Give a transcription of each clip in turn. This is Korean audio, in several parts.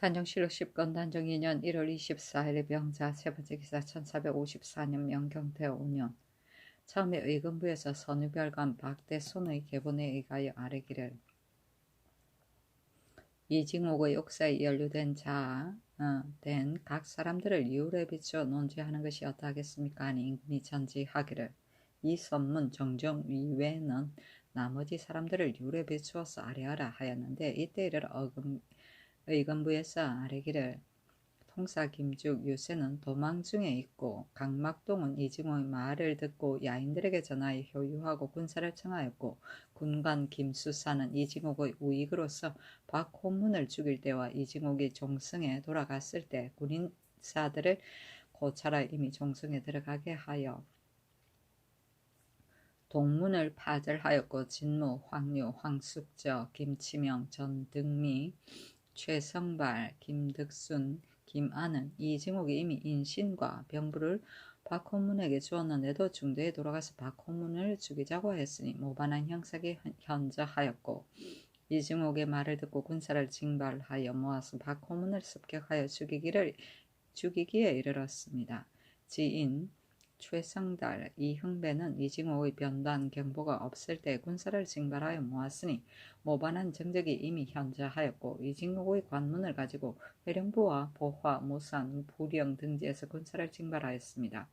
단정실록 10건 단정 2년 1월 24일 병자 세번째 기사 1454년 명경태 5년 처음에 의금부에서 선유별관 박대손의 계본에 의하여 아뢰기를 이징옥의 역사에 연루된 된 각 사람들을 이율에 비추어 논지하는 것이 어떠하겠습니까? 하니 임금이 전지하기를 이 선문 정정 이외에는 나머지 사람들을 이율에 비추어서 아뢰하라 하였는데 이때 이르러 의금부에서 아뢰기를 통사 김죽 유세는 도망 중에 있고 강막동은 이징옥의 말을 듣고 야인들에게 전하여 효유하고 군사를 청하였고 군관 김수사는 이징옥의 우익으로서 박호문을 죽일 때와 이징옥이 종성에 돌아갔을 때 군인사들을 고찰하여 이미 종성에 들어가게 하여 동문을 파절하였고 진무, 황류, 황숙저, 김치명, 전등미, 최성발, 김득순, 김안은, 이징옥이 이미 인신과 병부를 박호문에게 주었는데도 중도에 돌아가서 박호문을 죽이자고 했으니 모반한 형사에 현저하였고 이징옥의 말을 듣고 군사를 징발하여 모아서 박호문을 습격하여 죽이기에 이르렀습니다. 지인 최성달, 이흥배는 이징옥의 변단 경보가 없을 때 군사를 징발하여 모았으니 모반한 정적이 이미 현저하였고 이징옥의 관문을 가지고 회령부와 보화, 무산, 부령 등지에서 군사를 징발하였습니다.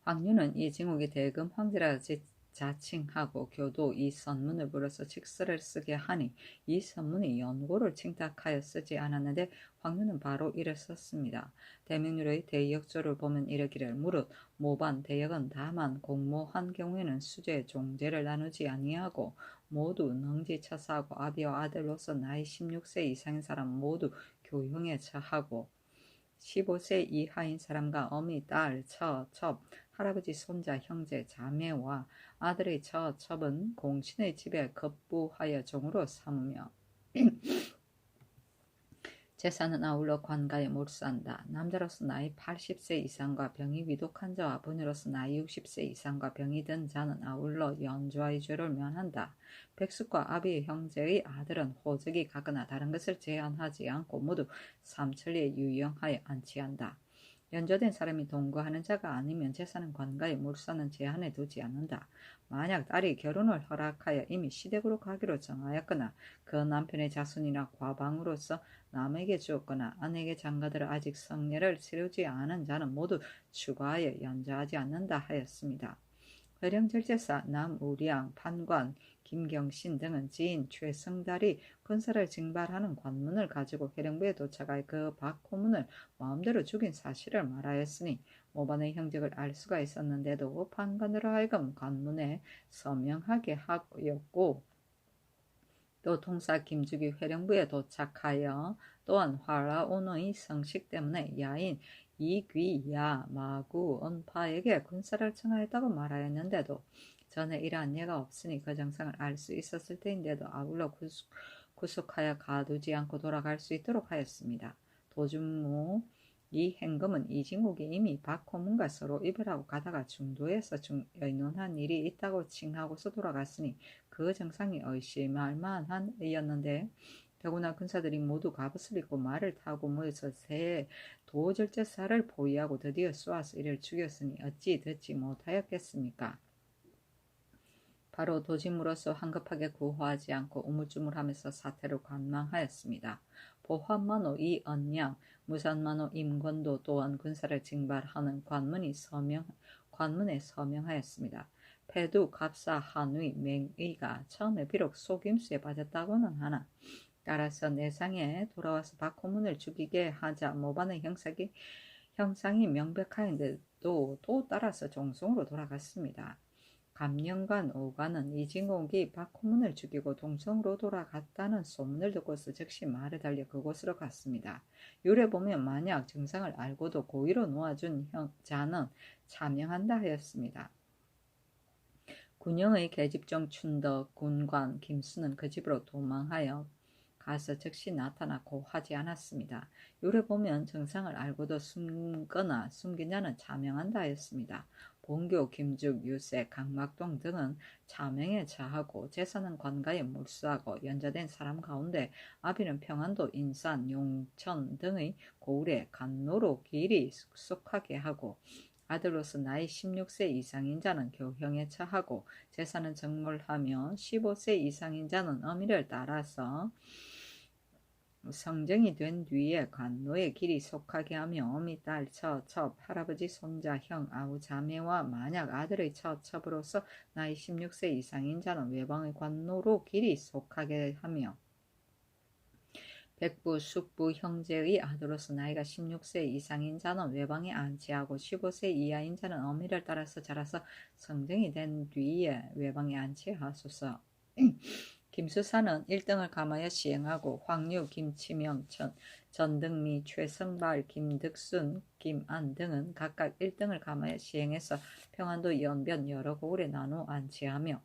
황유는 이징옥이 대금 황제라 자칭하고 교도 이 선문을 불어서 직서를 쓰게 하니 이 선문이 연고를 칭탁하여 쓰지 않았는데 황유는 바로 이를 썼습니다. 대명률의 대역조를 보면 이르기를 무릇 모반 대역은 다만 공모한 경우에는 수재 종제를 나누지 아니하고 모두 능지처사하고 아비와 아들로서 나이 16세 이상인 사람 모두 교형에 처하고 15세 이하인 사람과 어미, 딸, 처, 첩, 할아버지, 손자, 형제, 자매와 아들의 처, 첩은 공신의 집에 급부하여 종으로 삼으며 제사는 아울러 관가에 몰수한다. 남자로서 나이 80세 이상과 병이 위독한 자와 부녀로서 나이 60세 이상과 병이 든 자는 아울러 연좌의 죄를 면한다. 백숙과 아비의 형제의 아들은 호적이 같거나 다른 것을 제한하지 않고 모두 삼천리에 유영하여 안치한다. 연좌된 사람이 동거하는 자가 아니면 제사는 관가에 몰수하는 제한에 두지 않는다. 만약 딸이 결혼을 허락하여 이미 시댁으로 가기로 정하였거나 그 남편의 자손이나 과방으로서 남에게 주었거나 아내에게 장가들어 아직 성례를 치르지 않은 자는 모두 추가하여 연좌하지 않는다 하였습니다. 회령절제사 남우량, 판관, 김경신 등은 지인 최성달이 군사를 징발하는 관문을 가지고 회령부에 도착하여 그 박호문을 마음대로 죽인 사실을 말하였으니 모반의 형적을 알 수가 있었는데도 판관으로 하여금 관문에 서명하게 하였고 또 통사 김죽이 회령부에 도착하여 또한 화라온의 성식 때문에 야인 이귀야 마구 언파에게 군사를 청하였다고 말하였는데도 전에 이러한 예가 없으니 그 정상을 알 수 있었을 때인데도 아울러 구속하여 가두지 않고 돌아갈 수 있도록 하였습니다. 도준무 이 행금은 이징옥이 이미 박호문과 서로 이별하고 가다가 중도에서 의논한 일이 있다고 칭하고서 돌아갔으니 그 정상이 의심할 만한 의였는데 더구나 군사들이 모두 갑옷을 입고 말을 타고 모여서 새 도절제사를 포위하고 드디어 쏘아서 이를 죽였으니 어찌 듣지 못하였겠습니까? 바로 도짐으로써 황급하게 구호하지 않고 우물쭈물하면서 사태를 관망하였습니다. 보환만호 이언양, 무산만호 임권도 또한 군사를 징발하는 관문에 서명하였습니다. 패두, 갑사, 한의, 맹의가 처음에 비록 속임수에 빠졌다고는 하나 따라서 내상에 돌아와서 박호문을 죽이게 하자 모반의 형상이 명백하였는데도 또 따라서 종성으로 돌아갔습니다. 감령관 오관은 이징옥이 박호문을 죽이고 동성으로 돌아갔다는 소문을 듣고서 즉시 말을 달려 그곳으로 갔습니다. 율에 보면 만약 증상을 알고도 고의로 놓아준 자는 차명한다 하였습니다. 군영의 계집종 춘덕, 군관, 김수는 그 집으로 도망하여 가서 즉시 나타나고 하지 않았습니다. 율에 보면 증상을 알고도 숨거나 숨긴 자는 차명한다 하였습니다. 본교, 김죽, 유세, 강막동 등은 차명에 처하고 제사는 관가에 몰수하고 연좌된 사람 가운데 아비는 평안도, 인산, 용천 등의 고을에 간노로 길이 속하게 하고 아들로서 나이 16세 이상인 자는 교형에 처하고 제사는 정몰하며 15세 이상인 자는 어미를 따라서 성정이 된 뒤에 관노의 길이 속하게 하며 어미, 딸, 첩, 할아버지, 손자, 형, 아우, 자매와 만약 아들의 첩으로서 나이 16세 이상인 자는 외방의 관노로 길이 속하게 하며 백부, 숙부, 형제의 아들로서 나이가 16세 이상인 자는 외방에 안치하고 15세 이하인 자는 어미를 따라서 자라서 성정이 된 뒤에 외방에 안치하소서. 김수사는 1등을 감하여 시행하고 황유, 김치명, 전등미, 최성발, 김득순, 김안 등은 각각 1등을 감하여 시행해서 평안도, 연변 여러 고을에 나누어 안치하며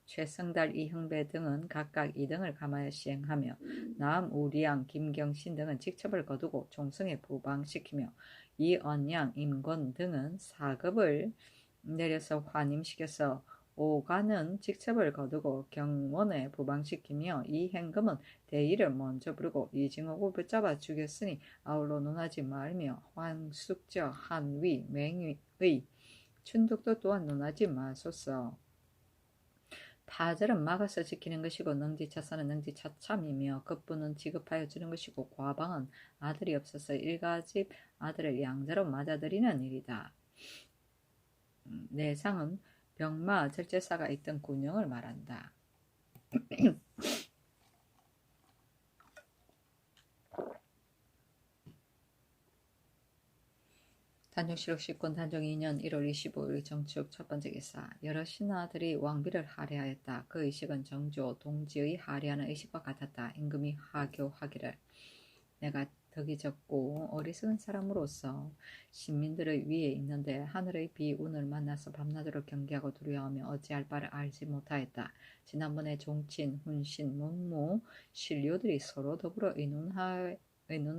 최성달, 이흥배 등은 각각 2등을 감하여 시행하며 남, 우리양, 김경신 등은 직첩을 거두고 종성에 부방시키며 이언양, 임권 등은 4급을 내려서 환임시켜서 오가는 직첩을 거두고 경원에 부방시키며 이행금은 대의를 먼저 부르고 이징옥을 붙잡아 죽였으니 아울러 논하지 말며 황숙저, 한위, 맹의, 춘득도 또한 논하지 마소서. 타절은 막아서 지키는 것이고 능지차사는 능지차참이며 급부는 지급하여 주는 것이고 과방은 아들이 없어서 일가집 아들을 양자로 맞아들이는 일이다. 내상은 병마 절제사가 있던 군영을 말한다. 단종실록 19권 단종 2년 1월 25일 정축 첫 번째 기사. 여러 신하들이 왕비를 할애하였다. 그 의식은 정조, 동지의 할애하는 의식과 같았다. 임금이 하교하기를 내가 덕이 적고 어리석은 사람으로서 신민들의 위에 있는데 하늘의 비, 운을 만나서 밤낮으로 경계하고 두려워하며 어찌할 바를 알지 못하였다. 지난번에 종친, 훈신, 문무, 신료들이 서로 더불어 의논을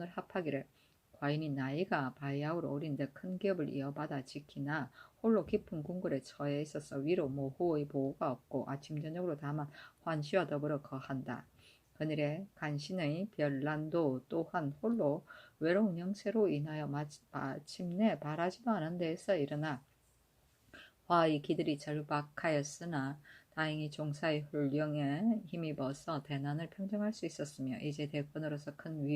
합하기를 과인이 나이가 바야흐로 어린데 큰 기업을 이어받아 지키나 홀로 깊은 궁궐에 처해 있어서 위로 모후의 보호가 없고 아침 저녁으로 다만 환시와 더불어 거한다. 그늘에 간신의 별난도 또한 홀로 외로운 형세로 인하여 마침내 바라지도 않은 데에서 일어나 화의 기들이 절박하였으나 다행히 종사의 훈령에 힘입어서 대난을 평정할 수 있었으며 이제 대권으로서 큰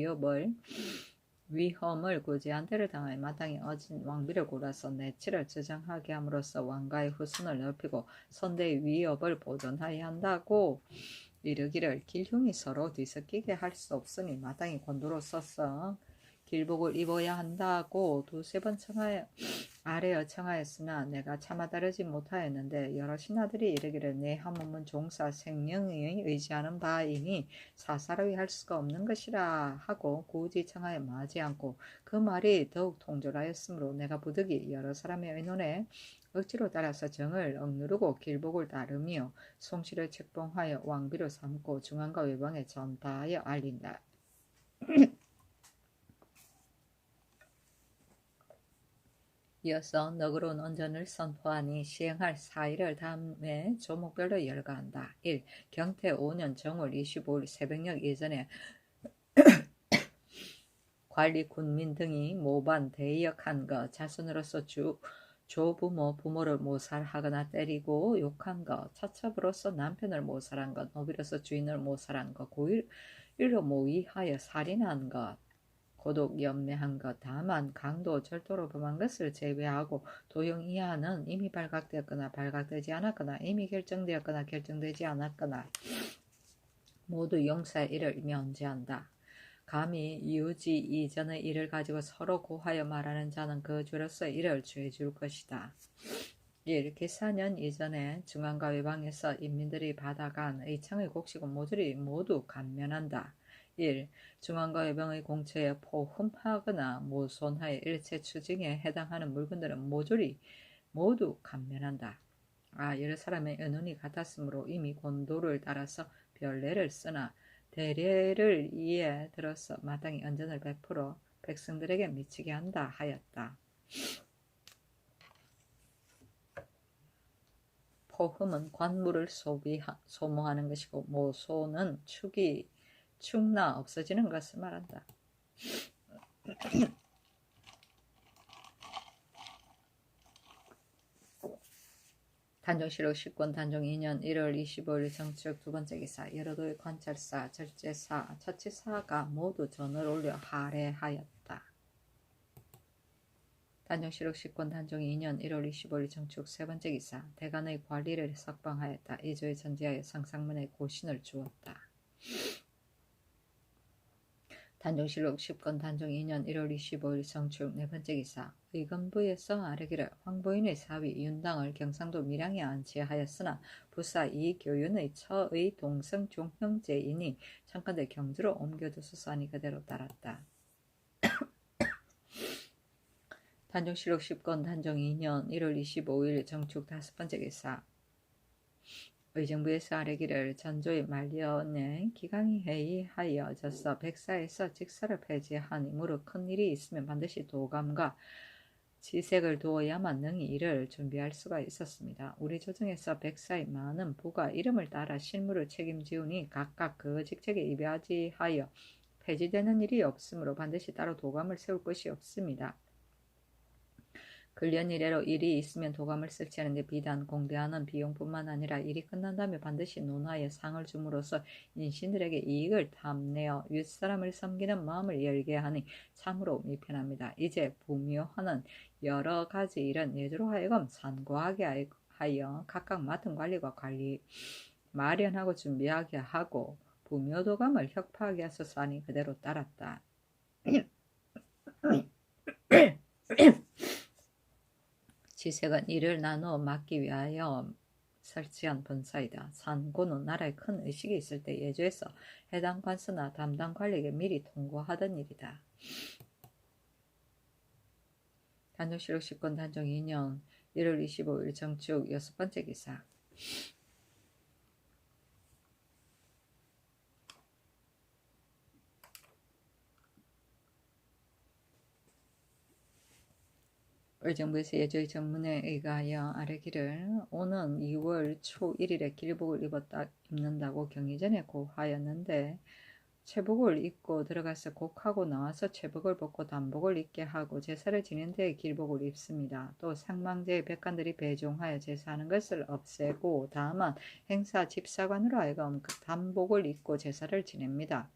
위험을 구제한 때를 당하여 마땅히 어진 왕비를 골라서 내치를 저장하게 함으로써 왕가의 후손을 넓히고 선대의 위협을 보존하여야 한다고 이르기를 길흉이 서로 뒤섞이게 할 수 없으니 마땅히 권도로 써서 길복을 입어야 한다고 두세 번 아래어 청하였으나 내가 차마 따르지 못하였는데 여러 신하들이 이르기를 내 한 몸은 종사 생명에 의지하는 바이니 사사로이 할 수가 없는 것이라 하고 굳이 청하여 마지 않고 그 말이 더욱 통절하였으므로 내가 부득이 여러 사람의 의논에 억지로 따라서 정을 억누르고 길복을 따르며 송시를 책봉하여 왕비로 삼고 중앙과 외방에 전파하여 알린다. 이어서 너그러운 언전을 선포하니 시행할 사일을 다음에 조목별로 열거한다. 1. 경태 5년 정월 25일 새벽녘 예전에 관리 군민 등이 모반 대역한 것, 자손으로서 조부모 부모를 모살하거나 때리고 욕한 것, 차첩으로서 남편을 모살한 것, 노비로서 주인을 모살한 것, 고일로 모의하여 살인한 것, 고독 연매한 것, 다만 강도 절도로 범한 것을 제외하고 도형 이하는 이미 발각되었거나 발각되지 않았거나 이미 결정되었거나 결정되지 않았거나 모두 용사의 일을 면제한다. 감히 유지 이전의 일을 가지고 서로 고하여 말하는 자는 그 죄로서 이를 죄줄 것이다. 1. 기사년 이전에 중앙과 외방에서 인민들이 받아간 의창의 곡식은 모조리 모두 감면한다. 1. 중앙과 외방의 공처에 포흠하거나 모손하여 일체 추징에 해당하는 물건들은 모두 감면한다. 여러 사람의 의논이 같았으므로 이미 권도를 따라서 별례를 쓰나 대례를 이에 들어서 마땅히 언전을 베풀어 백성들에게 미치게 한다 하였다. 포흠은 관물을 소모하는 것이고 모소는 축나 없어지는 것을 말한다. 단종실록 10권 단종 2년 1월 25일 정축 두 번째 기사 여러도의 관찰사, 절제사, 처치사가 모두 전을 올려 할애하였다. 단종실록 10권 단종 2년 1월 25일 정축 세 번째 기사 대간의 관리를 석방하였다. 이조에 전지하여 상상문에 고신을 주었다. 단종실록 10권 단종 2년 1월 25일 정축 네 번째 기사 의건부에서 아뢰기를 황보인의 사위 윤당을 경상도 밀양에 안치하였으나 부사 이교윤의 처의 동성 종형제이니 창건대 경주로 옮겨두소서 하니 그대로 따랐다. 단종실록 10권 단종 2년 1월 25일 정축 다섯 번째 기사 의정부에서 아뢰기를 전조의 말년에 기강이 회의하여져서 백사에서 직사를 폐지하니 무릇 큰일이 있으면 반드시 도감과 지색을 두어야만 능히 이를 준비할 수가 있었습니다. 우리 조정에서 백사의 많은 부가 이름을 따라 실무를 책임지우니 각각 그 직책에 입야지하여 폐지되는 일이 없으므로 반드시 따로 도감을 세울 것이 없습니다. 근련 이래로 일이 있으면 도감을 설치하는데 비단 공대하는 비용뿐만 아니라 일이 끝난 다음에 반드시 논하여 상을 줌으로써 인신들에게 이익을 탐내어 윗사람을 섬기는 마음을 열게 하니 참으로 미편합니다. 이제 부묘하는 여러 가지 일은 예주로 하여금 산고하게 하여 각각 맡은 관리가 관리 마련하고 준비하게 하고 부묘도감을 혁파하게 하소서 하니 그대로 따랐다. 지색은 이를 나누어 맡기 위하여 설치한 본사이다. 산고는 나라에 큰 의식이 있을 때 예주에서 해당 관서나 담당 관리에게 미리 통고하던 일이다. 단종실록 10권 단종 2년 1월 25일 정축 여섯 번째 기사 의정부에서 예조의 정문에 의하여 아뢰기를 오는 2월 초 1일에 길복을 입는다고 경의 전에 고하였는데 체복을 입고 들어가서 곡하고 나와서 체복을 벗고 단복을 입게 하고 제사를 지낸 데에 길복을 입습니다. 또 상망제의 백관들이 배종하여 제사하는 것을 없애고 다만 행사 집사관으로 하여금 단복을 입고 제사를 지냅니다.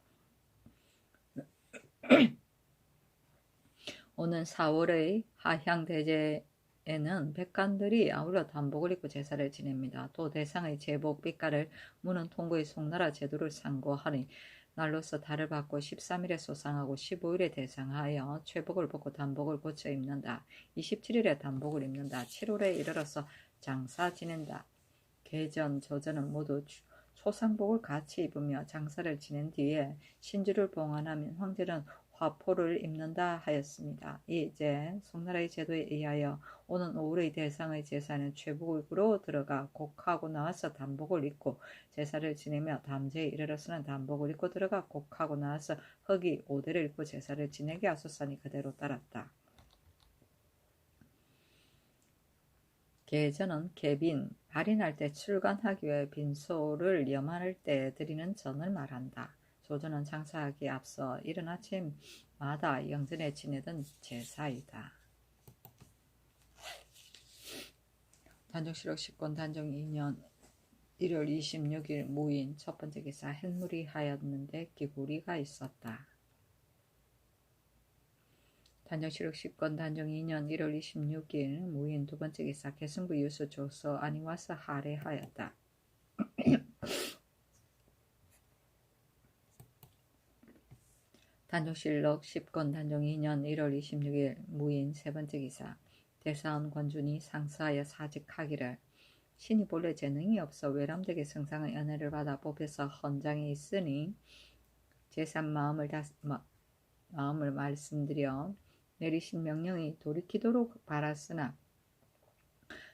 오는 4월의 하향대제에는 백관들이 아울러 단복을 입고 제사를 지냅니다. 또 대상의 제복 빛깔을 무는 통고의 송나라 제도를 상고하니 날로서 달을 받고 13일에 소상하고 15일에 대상하여 최복을 벗고 단복을 고쳐 입는다. 27일에 단복을 입는다. 7월에 이르러서 장사 지낸다. 개전, 저전은 모두 초상복을 같이 입으며 장사를 지낸 뒤에 신주를 봉안하면 황제는 화포를 입는다 하였습니다. 이제 송나라의 제도에 의하여 오는 5월의 대상의 제사는 최복으로 들어가 곡하고 나와서 단복을 입고 제사를 지내며 담제에 이르러서는 단복을 입고 들어가 곡하고 나와서 흑이 5대를 입고 제사를 지내게 하소서니 그대로 따랐다. 계전은 개빈, 발인할 때 출간하기 위해 빈소를 염할 때 드리는 전을 말한다. 조전은 장사하기에 앞서 이른 아침마다 영전에 지내던 제사이다. 단종실록 10권 단종 2년 1월 26일 무인 첫 번째 기사 햇물이 하였는데 기구리가 있었다. 단종실록 10권 단종 2년 1월 26일 무인 두 번째 기사 개승부 유수 조서 아니와서 할애하였다. 단종실록 10권 단종 2년 1월 26일 무인 세 번째 기사 대사원 관준이 상서하여 사직하기를 신이 본래 재능이 없어 외람되게 성상의 은혜를 받아 뽑혀서 헌장에 있으니 제산 마음을 말씀드려 내리신 명령이 돌이키도록 바랐으나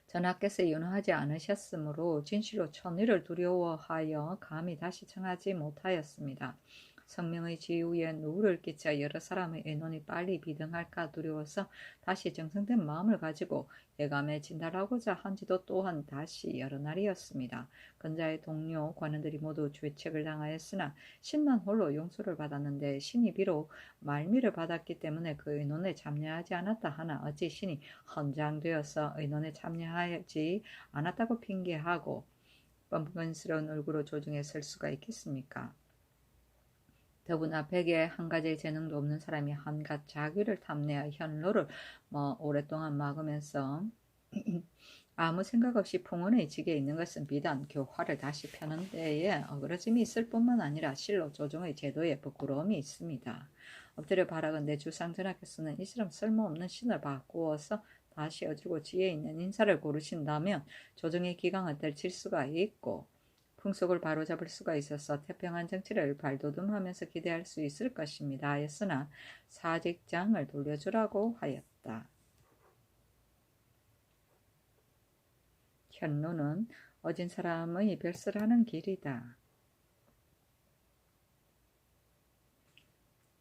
전하께서 윤호하지 않으셨으므로 진실로 천의를 두려워하여 감히 다시 청하지 못하였습니다. 성명의 지위에 누를 끼쳐 여러 사람의 의논이 빨리 비등할까 두려워서 다시 정성된 마음을 가지고 예감에 진달하고자 한지도 또한 다시 여러 날이었습니다. 근자의 동료 관원들이 모두 죄책을 당하였으나 신만 홀로 용서를 받았는데 신이 비록 말미를 받았기 때문에 그 의논에 참여하지 않았다 하나 어찌 신이 헌장되어서 의논에 참여하지 않았다고 핑계하고 뻔뻔스러운 얼굴로 조정에 설 수가 있겠습니까? 더구나 백에 한 가지의 재능도 없는 사람이 한갓 자귀를 탐내어 현로를 오랫동안 막으면서 아무 생각 없이 풍운의 직에 있는 것은 비단 교화를 다시 펴는 데에 어그러짐이 있을 뿐만 아니라 실로 조정의 제도에 부끄러움이 있습니다. 엎드려 바라건대 주상전하께서는 이처럼 쓸모없는 신을 바꾸어서 다시 어지고 지혜 있는 인사를 고르신다면 조정의 기강을 떨칠 수가 있고 풍속을 바로잡을 수가 있어서 태평한 정치를 발돋움하면서 기대할 수 있을 것입니다. 하였으나 사직장을 돌려주라고 하였다. 현로는 어진 사람의 별설하는 길이다.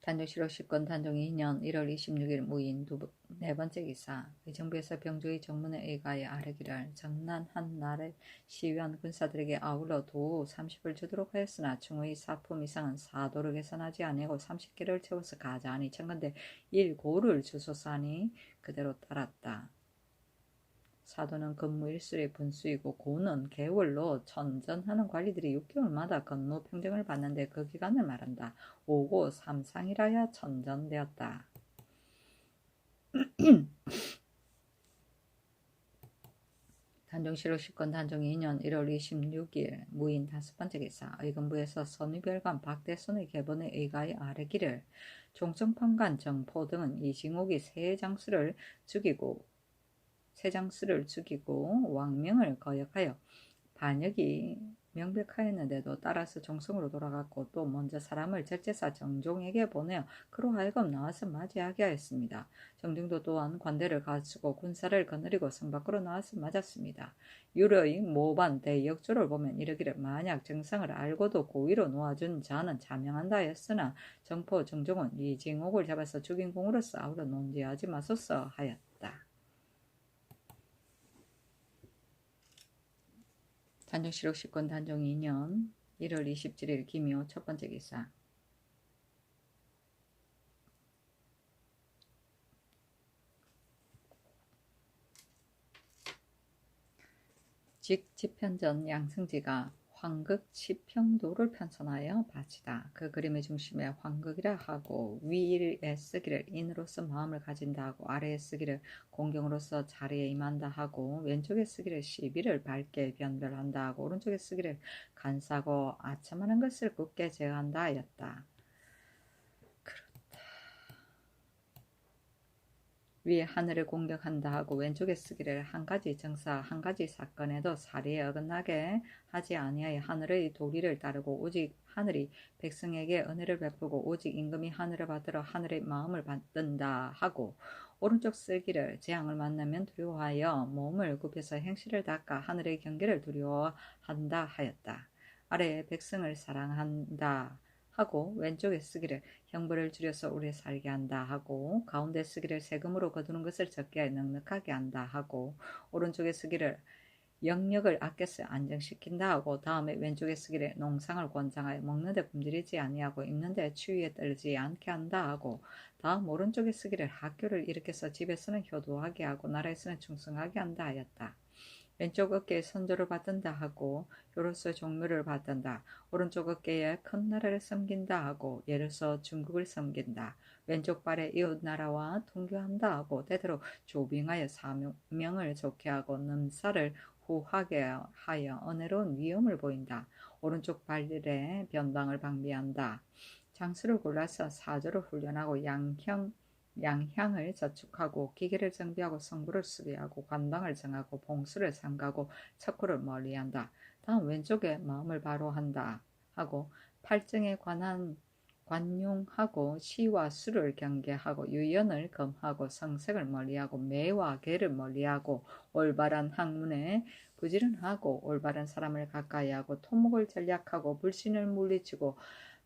단종실 50건 단종이 2년 1월 26일 무인 네 번째 기사. 의정부에서 병조의 정문에 의가에 아뢰기를 정난 한 날에 시위한 군사들에게 아울러 도 30을 주도록 하였으나 충의 사품 이상은 사도를 계산하지 아니하고 30개를 채워서 가자하니 청건대 1고를 주소서 하니 그대로 따랐다. 사도는 근무 일술의 분수이고 고는 개월로 천전하는 관리들이 6개월마다 근무 평정을 받는데 그 기간을 말한다. 5고 3상이라야 천전되었다. 단종실 50건 단종 2년 1월 26일 무인 5번째 기사. 의금부에서 선의별관 박대손의 계본의 의가에 아뢰기를 종성판관 정포 등은 이징옥이 세 장수를 죽이고 왕명을 거역하여 반역이 명백하였는데도 따라서 정성으로 돌아갔고 또 먼저 사람을 절제사 정종에게 보내어 그로 하여금 나와서 맞이하게 하였습니다. 정종도 또한 관대를 갖추고 군사를 거느리고 성 밖으로 나와서 맞았습니다. 유러의 모반 대역조를 보면 이르기를 만약 정상을 알고도 고의로 놓아준 자는 자명한다 하였으나 정포 정종은 이징옥을 잡아서 죽인 공으로서 아우러 논지하지 마소서 하였다. 단종실 50건 단종 2년 1월 27일 김효 첫 번째 기사. 직지편전 양승지가 황극 치평도를 편선하여 바치다. 그 그림의 중심에 황극이라 하고 위에 쓰기를 인으로서 마음을 가진다 하고 아래에 쓰기를 공경으로서 자리에 임한다 하고 왼쪽에 쓰기를 시비를 밝게 변별한다 하고 오른쪽에 쓰기를 간사고 아첨하는 것을 굳게 제어한다 하였다. 위에 하늘을 공격한다 하고 왼쪽에 쓰기를 한 가지 정사 한 가지 사건에도 사리에 어긋나게 하지 아니하여 하늘의 도리를 따르고 오직 하늘이 백성에게 은혜를 베푸고 오직 임금이 하늘을 받들어 하늘의 마음을 받든다 하고 오른쪽 쓰기를 재앙을 만나면 두려워하여 몸을 굽혀서 행실을 닦아 하늘의 경계를 두려워한다 하였다. 아래에 백성을 사랑한다 하고 왼쪽에 쓰기를 형벌을 줄여서 오래 살게 한다 하고 가운데 쓰기를 세금으로 거두는 것을 적게 하여 넉넉하게 한다 하고 오른쪽에 쓰기를 영역을 아껴서 안정시킨다 하고 다음에 왼쪽에 쓰기를 농상을 권장하여 먹는데 굶주리지 아니하고 입는데 추위에 떨지 않게 한다 하고 다음 오른쪽에 쓰기를 학교를 일으켜서 집에서는 효도하게 하고 나라에서는 충성하게 한다 하였다. 왼쪽 어깨에 선조를 받든다 하고 요로서 종묘를 받든다. 오른쪽 어깨에 큰 나라를 섬긴다 하고 예로서 중국을 섬긴다. 왼쪽 발에 이웃 나라와 통교한다 하고 대대로 조빙하여 사명을 좋게 하고 넘사를 후하게 하여 은혜로운 위엄을 보인다. 오른쪽 발에 변방을 방비한다. 장수를 골라서 사조를 훈련하고 양향을 저축하고 기계를 정비하고 성부를 수리하고 관방을 정하고 봉수를 삼가고 척후를 멀리한다. 다음 왼쪽에 마음을 바로 한다 하고 팔정에 관한 관용하고 시와 수를 경계하고 유연을 검하고 성색을 멀리하고 매와 개를 멀리하고 올바른 학문에 부지런하고 올바른 사람을 가까이하고 토목을 전략하고 불신을 물리치고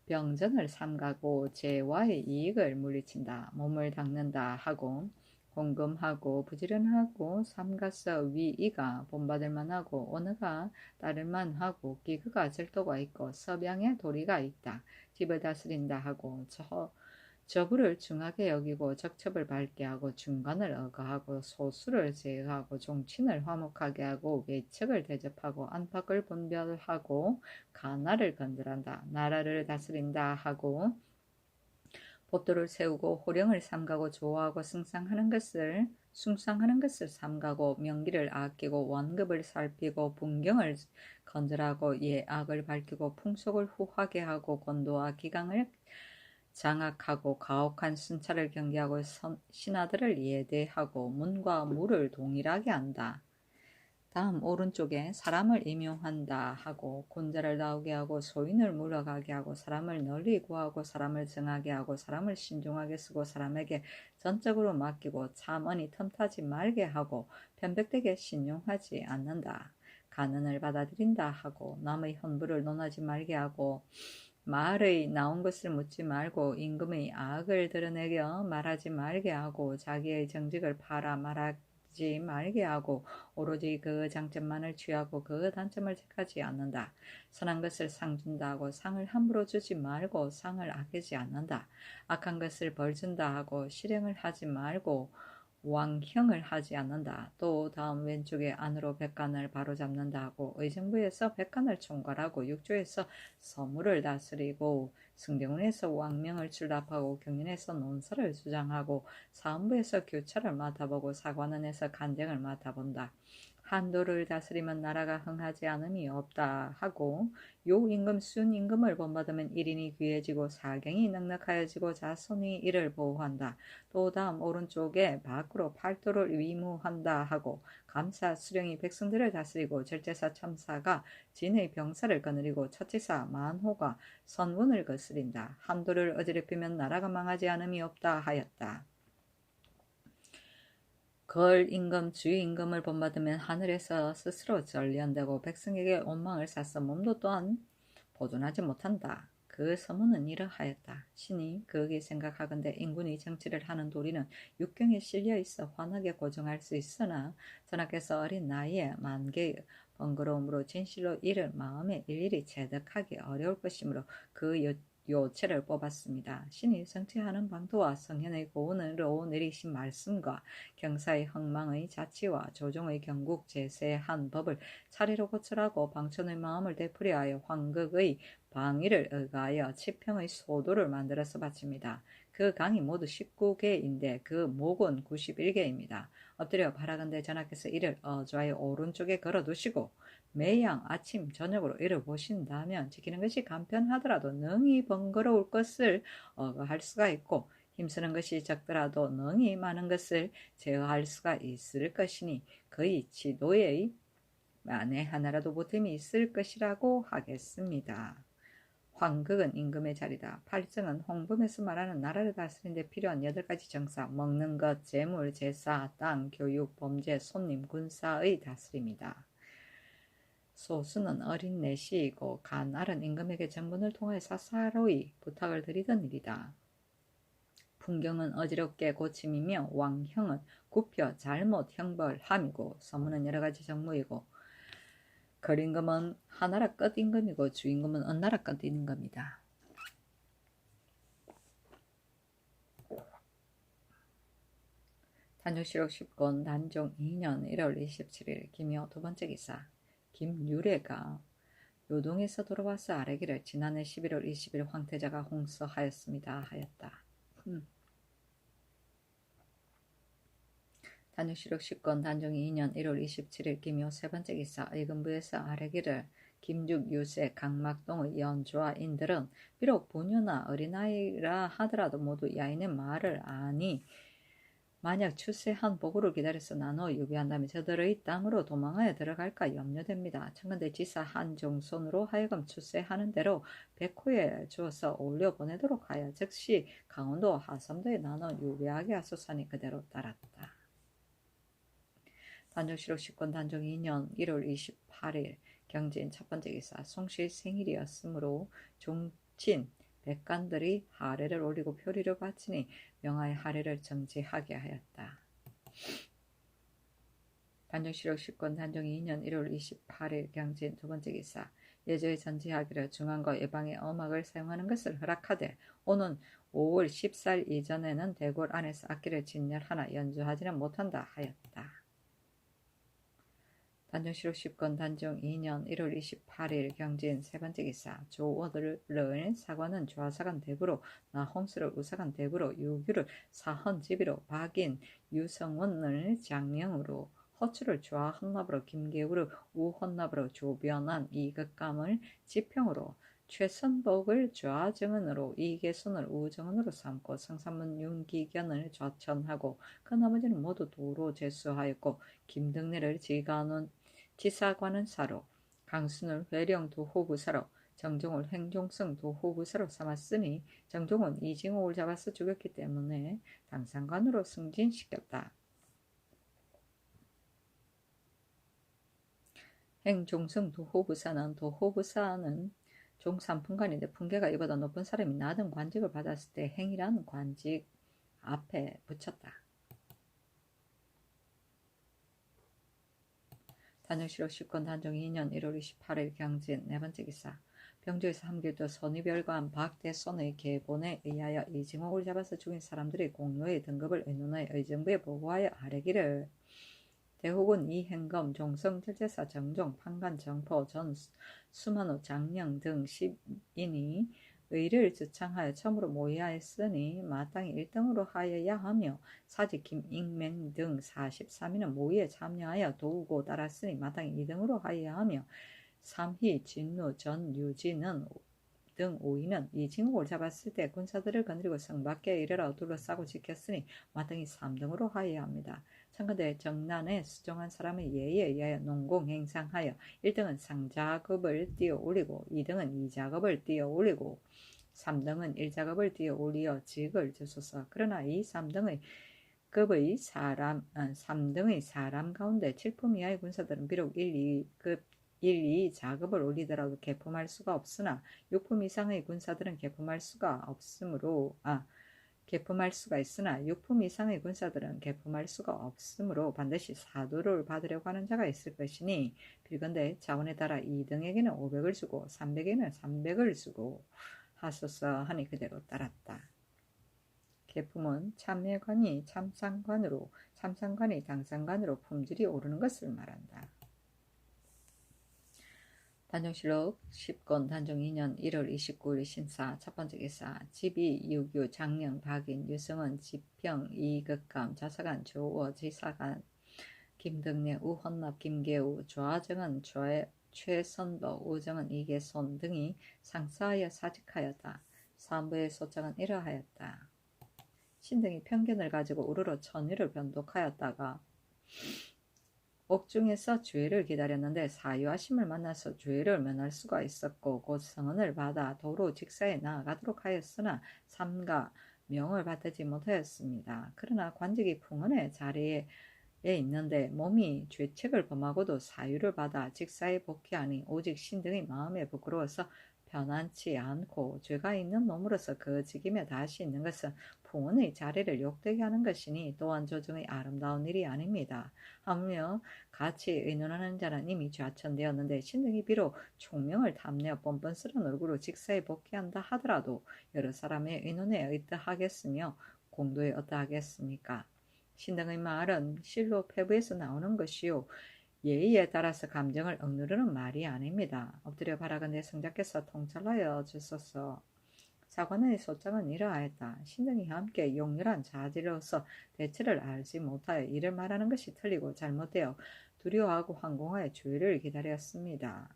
병전을 삼가고 재와의 이익을 물리친다. 몸을 닦는다 하고 공금하고 부지런하고 삼가서 위이가 본받을 만하고 언어가 따를 만하고 기그가 절도가 있고 서병에 도리가 있다. 집을 다스린다 하고 저부를 중하게 여기고 적첩을 밝게 하고 중간을 억하고 소수를 제어하고 종친을 화목하게 하고 외척을 대접하고 안팎을 분별하고 가나를 건들한다. 나라를 다스린다 하고 법도를 세우고 호령을 삼가고 조화하고 숭상하는 것을 삼가고 명기를 아끼고 원급을 살피고 분경을 건절하고 예악을 밝히고 풍속을 후하게 하고 권도와 기강을 장악하고 가혹한 순찰을 경계하고 신하들을 예대하고 문과 무를 동일하게 한다. 다음 오른쪽에 사람을 임용한다 하고 군자를 나오게 하고 소인을 물러가게 하고 사람을 널리 구하고 사람을 정하게 하고 사람을 신중하게 쓰고 사람에게 전적으로 맡기고 참언이 틈타지 말게 하고 편백되게 신용하지 않는다. 간언을 받아들인다 하고 남의 헌부를 논하지 말게 하고 말의 나온 것을 묻지 말고 임금의 악을 드러내겨 말하지 말게 하고 자기의 정직을 팔아 말하지 말게 하고 오로지 그 장점만을 취하고 그 단점을 택하지 않는다. 선한 것을 상 준다 하고 상을 함부로 주지 말고 상을 아끼지 않는다. 악한 것을 벌 준다 하고 실행을 하지 말고 왕형을 하지 않는다. 또 다음 왼쪽에 안으로 백관을 바로잡는다 하고 의정부에서 백관을 총괄하고 육조에서 서무를 다스리고 승정원에서 왕명을 출납하고 경연에서 논사를 주장하고 사헌부에서 교차를 맡아보고 사관원에서 간쟁을 맡아본다. 한도를 다스리면 나라가 흥하지 않음이 없다 하고 요 임금 순 임금을 본받으면 1인이 귀해지고 사경이 넉넉하여지고 자손이 이를 보호한다. 또 다음 오른쪽에 밖으로 팔도를 위무한다 하고 감사 수령이 백성들을 다스리고 절제사 첨사가 진의 병사를 거느리고 처치사 만호가 선군을 거스린다. 한도를 어지럽히면 나라가 망하지 않음이 없다 하였다. 걸 임금 주의 임금을 본받으면 하늘에서 스스로 전리한다고 백성에게 원망을 샀어 몸도 또한 보존하지 못한다. 그 서문은 이러하였다. 신이 그에게 생각하건대 인군이 정치를 하는 도리는 육경에 실려 있어 환하게 고정할 수 있으나 전하께서 어린 나이에 만개의 번거로움으로 진실로 이를 마음에 일일이 체득하기 어려울 것이므로 그 요체를 뽑았습니다. 신이 성취하는 방도와 성현의 고운으로 내리신 말씀과 경사의 흥망의 자치와 조정의 경국 제세한 법을 차례로 고철하고 방천의 마음을 되풀이하여 황극의 방위를 의가하여 치평의 소도를 만들어서 바칩니다. 그 강이 모두 19개인데 그 목은 91개입니다. 엎드려 바라건대 전하께서 이를 어좌의 오른쪽에 걸어두시고 매양 아침 저녁으로 이를 보신다면 지키는 것이 간편하더라도 능히 번거로울 것을 할 수가 있고 힘쓰는 것이 적더라도 능히 많은 것을 제어할 수가 있을 것이니 그의 지도에 만에 하나라도 보탬이 있을 것이라고 하겠습니다. 황극은 임금의 자리다. 팔정은 홍범에서 말하는 나라를 다스리는 데 필요한 8가지 정사, 먹는 것, 재물, 제사, 땅, 교육, 범죄, 손님, 군사의 다스림이다. 소수는 어린 내시이고 가날은 임금에게 정분을 통하여 사사로이 부탁을 드리던 일이다. 풍경은 어지럽게 고침이며 왕형은 굽혀 잘못 형벌함이고 서문은 여러가지 정무이고 거림금은 하나라 끝 임금이고 주임금은 언나라 끝 임금이다. 단조실록 10권 단종 2년 1월 27일 김여 두 번째 기사 김유래가 요동에서 돌아와서 아뢰기를 지난해 11월 20일 황태자가 홍서하였습니다 하였다. 단육실록 10권 단종 2년 1월 27일 김효 세 번째 기사 의금부에서 아뢰기를 김죽, 유세, 강막동의 연좌인들은 비록 부녀나 어린아이라 하더라도 모두 야인의 말을 아니 만약 출세한 보고를 기다려서 나눠 유비한다면 저들의 땅으로 도망하여 들어갈까 염려됩니다. 청건대 지사 한종손으로 하여금 출세하는 대로 백호에 주어서 올려 보내도록 하여 즉시 강원도 하삼도에 나눠 유비하게 하소서니 그대로 따랐다. 단종실록 10권 단종 2년 1월 28일 경진 첫 번째 기사 송씨의 생일이었으므로 종친 백관들이 하례를 올리고 표리를 바치니 명하여 하례를 정지하게 하였다. 단종실록 10권 단종 2년 1월 28일 경진 두 번째 기사. 예조에 전지하기를 중앙과 예방의 음악을 사용하는 것을 허락하되 오는 5월 10살 이전에는 대궐 안에서 악기를 진열하나 연주하지는 못한다 하였다. 단종실록 10권 단종 2년 1월 28일 경진 세 번째 기사. 조오들은 사관은 좌사관 대구로 나홍수를 우사관 대구로 유규를 사헌지비로 박인 유성원을 장령으로 허추를 좌헌납으로 김계우를 우헌납으로 조변한 이극감을 지평으로 최선복을 좌정은으로 이계손을 우정은으로 삼고 성산문 윤기견을 좌천하고 그 나머지는 모두 도로 제수하였고 김등래를 지사관은 사로 강순을 회령 도호부사로 정종을 행종성 도호부사로 삼았으니 정종은 이징옥을 잡아서 죽였기 때문에 당상관으로 승진시켰다. 행종성 도호부사는 종삼품관인데 품계가 이보다 높은 사람이 낮은 관직을 받았을 때 행이란 관직 앞에 붙였다. 단종실록 10권 단종 2년 1월 28일 경진 네 번째 기사. 병조에서 함길도 선의별관 박대손의 계본에 의하여 이징옥을 잡아서 죽인 사람들의 공로의 등급을 의논하여 의정부에 보고하여 아뢰기를 대혹은 이행검 종성절제사 정종 판관 정포 전 수만호 장령 등 10인이 의를 주창하여 처음으로 모의하였으니 마땅히 1등으로 하여야 하며 사직 김익맹 등 43인은 모의에 참여하여 도우고 따랐으니 마땅히 2등으로 하여야 하며 삼희 진루 전 유진은 등 5인은 이징옥을 잡았을 때 군사들을 거느리고 성 밖에 이르러 둘러싸고 지켰으니 마땅히 3등으로 하여야 합니다. 청가대 정난에 수정한 사람의 예에 의하여 농공 행상하여 1등은 상작업을 띄어 올리고 2등은 2작업을 띄어 올리고 3등은 1작업을 띄어 올리어 직을 주소서. 그러나 이 3등의 사람 가운데 7품 이하의 군사들은 비록 1, 2작업을 올리더라도 개품할 수가 없으나 6품 이상의 군사들은 개품할 수가 있으나 6품 이상의 군사들은 개품할 수가 없으므로 반드시 사도를 받으려고 하는 자가 있을 것이니 빌건대 자원에 따라 2등에게는 500을 주고 300에게는 300을 주고 하소서 하니 그대로 따랐다. 개품은 참매관이 참상관으로 참상관이 당상관으로 품질이 오르는 것을 말한다. 단종실록 10권 단종 2년 1월 29일 신사 첫 번째 기사. 지비 유규 장령 박인 유성은 지평 이극감 자사관 조어 지사관 김등래 우헌납 김계우 좌정은 최선도 우정은 이계손 등이 상사하여 사직하였다. 사무의 소장은 이러하였다. 신등이 편견을 가지고 우르르 천위를 변독하였다가 옥중에서 주회를 기다렸는데 사유하심을 만나서 주회를 면할 수가 있었고 곧 성언을 받아 도로 직사에 나아가도록 하였으나 삼가 명을 받지 못하였습니다. 그러나 관직이 풍언의 자리에 있는데 몸이 죄책을 범하고도 사유를 받아 직사에 복귀하니 오직 신등의 마음에 부끄러워서 편안치 않고 죄가 있는 놈으로서 그 직임에 다시 있는 것은 풍언의 자리를 욕되게 하는 것이니 또한 조정의 아름다운 일이 아닙니다. 하며 같이 의논하는 자는 이미 좌천되었는데 신등이 비록 총명을 탐내어 뻔뻔스러운 얼굴로 직사에 복귀한다 하더라도 여러 사람의 의논에 어떠하겠으며 공도에 어떠하겠습니까? 신등의 말은 실로 폐부에서 나오는 것이요 예의에 따라서 감정을 억누르는 말이 아닙니다. 엎드려 바라건대 성자께서 통찰하여 주소서. 사관의 소장은 이러하였다. 신등이 함께 용렬한 자질로서 대체를 알지 못하여 이를 말하는 것이 틀리고 잘못되어 두려워하고 황공하여 주의를 기다렸습니다.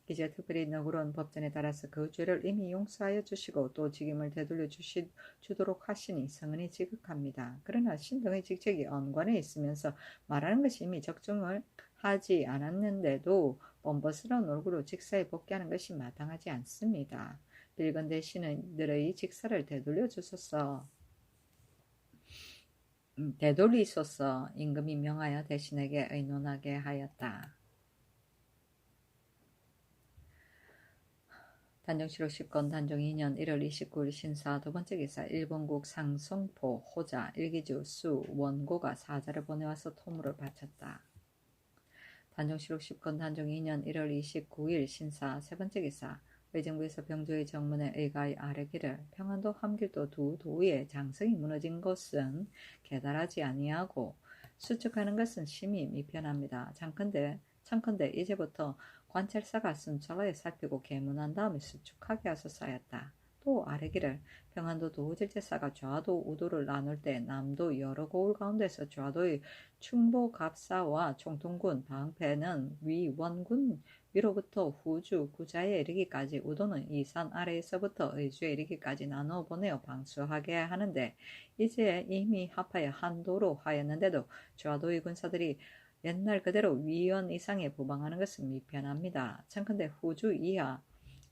이제 특별히 너그러운 법전에 따라서 그 죄를 이미 용서하여 주시고 또 직임을 되돌려 주도록 하시니 성은이 지극합니다. 그러나 신등의 직책이 언관에 있으면서 말하는 것이 이미 적중을 하지 않았는데도 뻔뻔스러운 얼굴로 직사에 복귀하는 것이 마땅하지 않습니다. 빌건대 신들의 직사를 되돌리소서. 임금이 명하여 대신에게 의논하게 하였다. 단정시로 10건 단정 2년 1월 29일 신사 두 번째 기사 일본국 상성포 호자 일기주 수 원고가 사자를 보내와서 토무를 바쳤다. 단정시록 10건 단정 2년 1월 29일 신사 세 번째 기사 의정부에서 병조의 정문에 의가의 아래기를 평안도 함길도 두 도의 장성이 무너진 것은 계달하지 아니하고 수축하는 것은 심히 미편합니다. 창컨대 이제부터 관찰사가 순찰하여 살피고 계문한 다음에 수축하게 하소서하였다. 또 아래기를 평안도 도질제사가 좌도 우도를 나눌 때 남도 여러 고을 가운데서 좌도의 충보갑사와 총통군 방패는 위원군 위로부터 후주 구자에 이르기까지 우도는 이 산 아래에서부터 의주에 이르기까지 나누어 보내어 방수하게 하는데 이제 이미 합하여 한도로 하였는데도 좌도의 군사들이 옛날 그대로 위원 이상에 부방하는 것은 미편합니다. 청컨대 후주 이하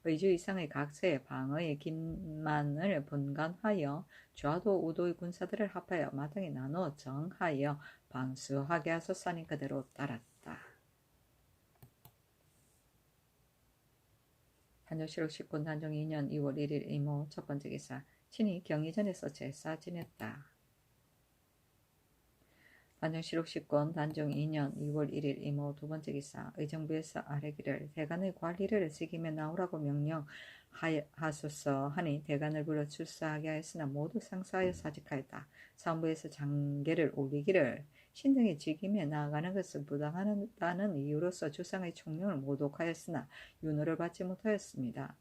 의주 이상의 각세의 방어의 긴만을 분간하여 좌도 우도의 군사들을 합하여 마땅히 나누어 정하여 방수하게 하소서니 그대로 따랐다. 단정시록 10군 단정 2년 2월 1일 이모 첫 번째 기사 친히 경의전에서 제사 지냈다. 단정시록 10권 단정 2년 2월 1일 이모 두 번째 기사 의정부에서 아래기를 대간의 관리를 지김에 나오라고 명령하소서 하니 대간을 불러 출사하게 하였으나 모두 상사하여 사직하였다. 사무부에서 장계를 올리기를 신등이 직임에 나아가는 것은 부당하다는 이유로서 주상의 총명을 모독하였으나 윤호를 받지 못하였습니다.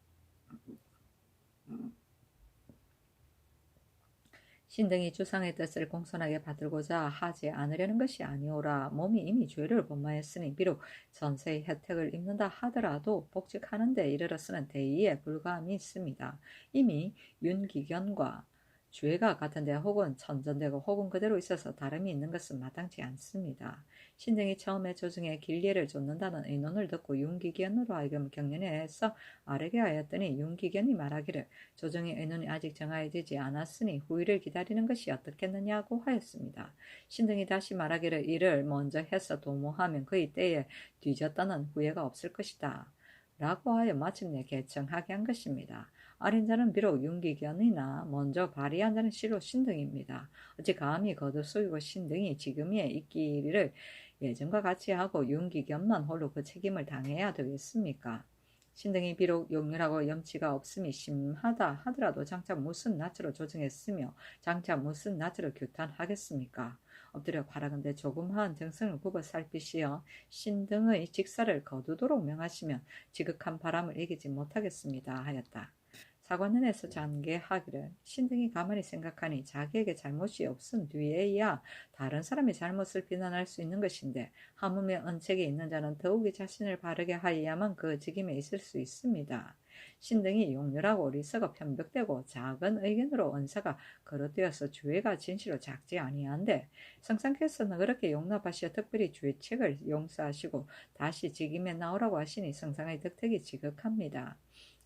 신등이 주상의 뜻을 공손하게 받들고자 하지 않으려는 것이 아니오라. 몸이 이미 죄를 범하였으니 비록 전세의 혜택을 입는다 하더라도 복직하는 데 이르러서는 대의에 불과함이 있습니다. 이미 윤기견과 죄가 같은데 혹은 천전되고 혹은 그대로 있어서 다름이 있는 것은 마땅치 않습니다. 신등이 처음에 조정에 길례를 쫓는다는 의논을 듣고 윤기견으로 하여금 경련해서 아뢰게 하였더니 윤기견이 말하기를 조정의 의논이 아직 정하여지지 않았으니 후일을 기다리는 것이 어떻겠느냐고 하였습니다. 신등이 다시 말하기를 이를 먼저 해서 도모하면 그의 때에 뒤졌다는 후회가 없을 것이다 라고 하여 마침내 개청하게 한 것입니다. 아린 자는 비록 윤기견이나 먼저 발의한 자는 실로 신등입니다. 어찌 감히 거듭속이고 신등이 지금에 있기를 예전과 같이 하고 윤기견만 홀로 그 책임을 당해야 되겠습니까? 신등이 비록 용렬하고 염치가 없음이 심하다 하더라도 장차 무슨 낯으로 조정했으며 장차 무슨 낯으로 규탄하겠습니까? 엎드려 바라건대 조금한 정성을 굽어 살피시어 신등의 직사를 거두도록 명하시면 지극한 바람을 이기지 못하겠습니다 하였다. 사관원에서 잔계하기를 신등이 가만히 생각하니 자기에게 잘못이 없은 뒤에야 다른 사람의 잘못을 비난할 수 있는 것인데 하물며 언책이 있는 자는 더욱이 자신을 바르게 하여야만 그 직임에 있을 수 있습니다. 신등이 용렬하고 어리석어 편벽되고 작은 의견으로 언사가 거론되어서 죄가 진실로 작지 아니한데 성상께서는 그렇게 용납하시어 특별히 죄책을 용서하시고 다시 직임에 나오라고 하시니 성상의 덕택이 지극합니다.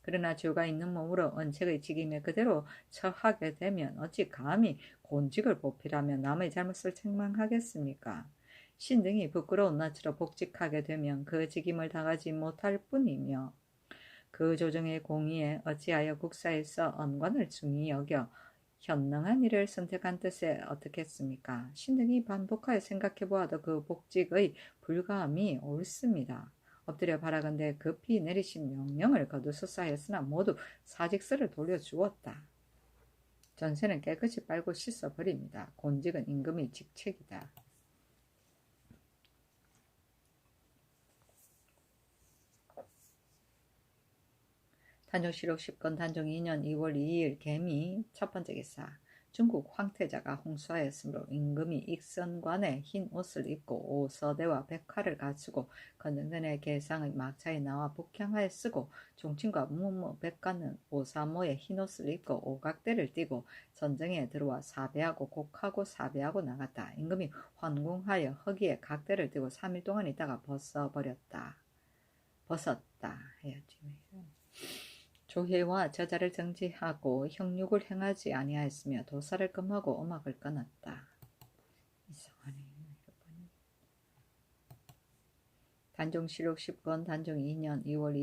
그러나 죄가 있는 몸으로 언책의 직임에 그대로 처하게 되면 어찌 감히 곤직을 보필하며 남의 잘못을 책망하겠습니까? 신등이 부끄러운 낯으로 복직하게 되면 그 직임을 다하지 못할 뿐이며 그 조정의 공의에 어찌하여 국사에서 언관을 중히 여겨 현능한 일을 선택한 뜻에 어떻겠습니까? 신등이 반복하여 생각해 보아도 그 복직의 불가함이 옳습니다. 엎드려 바라건대 급히 내리신 명령을 거두소서 하였으나 모두 사직서를 돌려주었다. 전세는 깨끗이 빨고 씻어버립니다. 곤직은 임금의 직책이다. 단정시록 10건 단정 2년 2월 2일 개미 첫 번째 기사 중국 황태자가 홍수하였으므로 임금이 익선관에 흰 옷을 입고 오서대와 백화를 갖추고 건능전의 개상의 막차에 나와 북향하여 쓰고 종친과 무무 백관은 오사모에 흰 옷을 입고 오각대를 띠고 전정에 들어와 사배하고 곡하고 사배하고 나갔다. 임금이 환궁하여 허기에 각대를 띠고 3일 동안 있다가 벗었다 해야지. 조회와 저자를 정지하고 형육을 행하지 아니하였으며 도사를 금하고 음악을 끊었다. 이상하네. 단종시록 10권 단종 2년 2월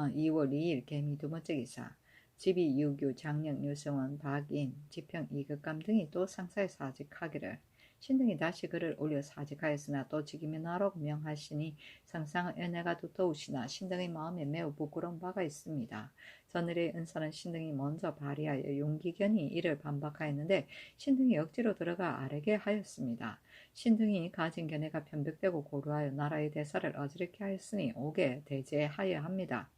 2월 2일 개미 두 번째 기사. 집이 유규, 장령, 유승원, 박인, 지평, 이극감 등이 또 상사에 사직하기를. 신등이 다시 글을 올려 사직하였으나 또 직임에 나라고 명하시니 상상의 은혜가 두터우시나 신등의 마음에 매우 부끄러운 바가 있습니다. 전일의 은사는 신등이 먼저 발휘하여 용기견이 이를 반박하였는데 신등이 억지로 들어가 아뢰게 하였습니다. 신등이 가진 견해가 변벽되고 고루하여 나라의 대사를 어지럽게 하였으니 오게 대제하여야 합니다.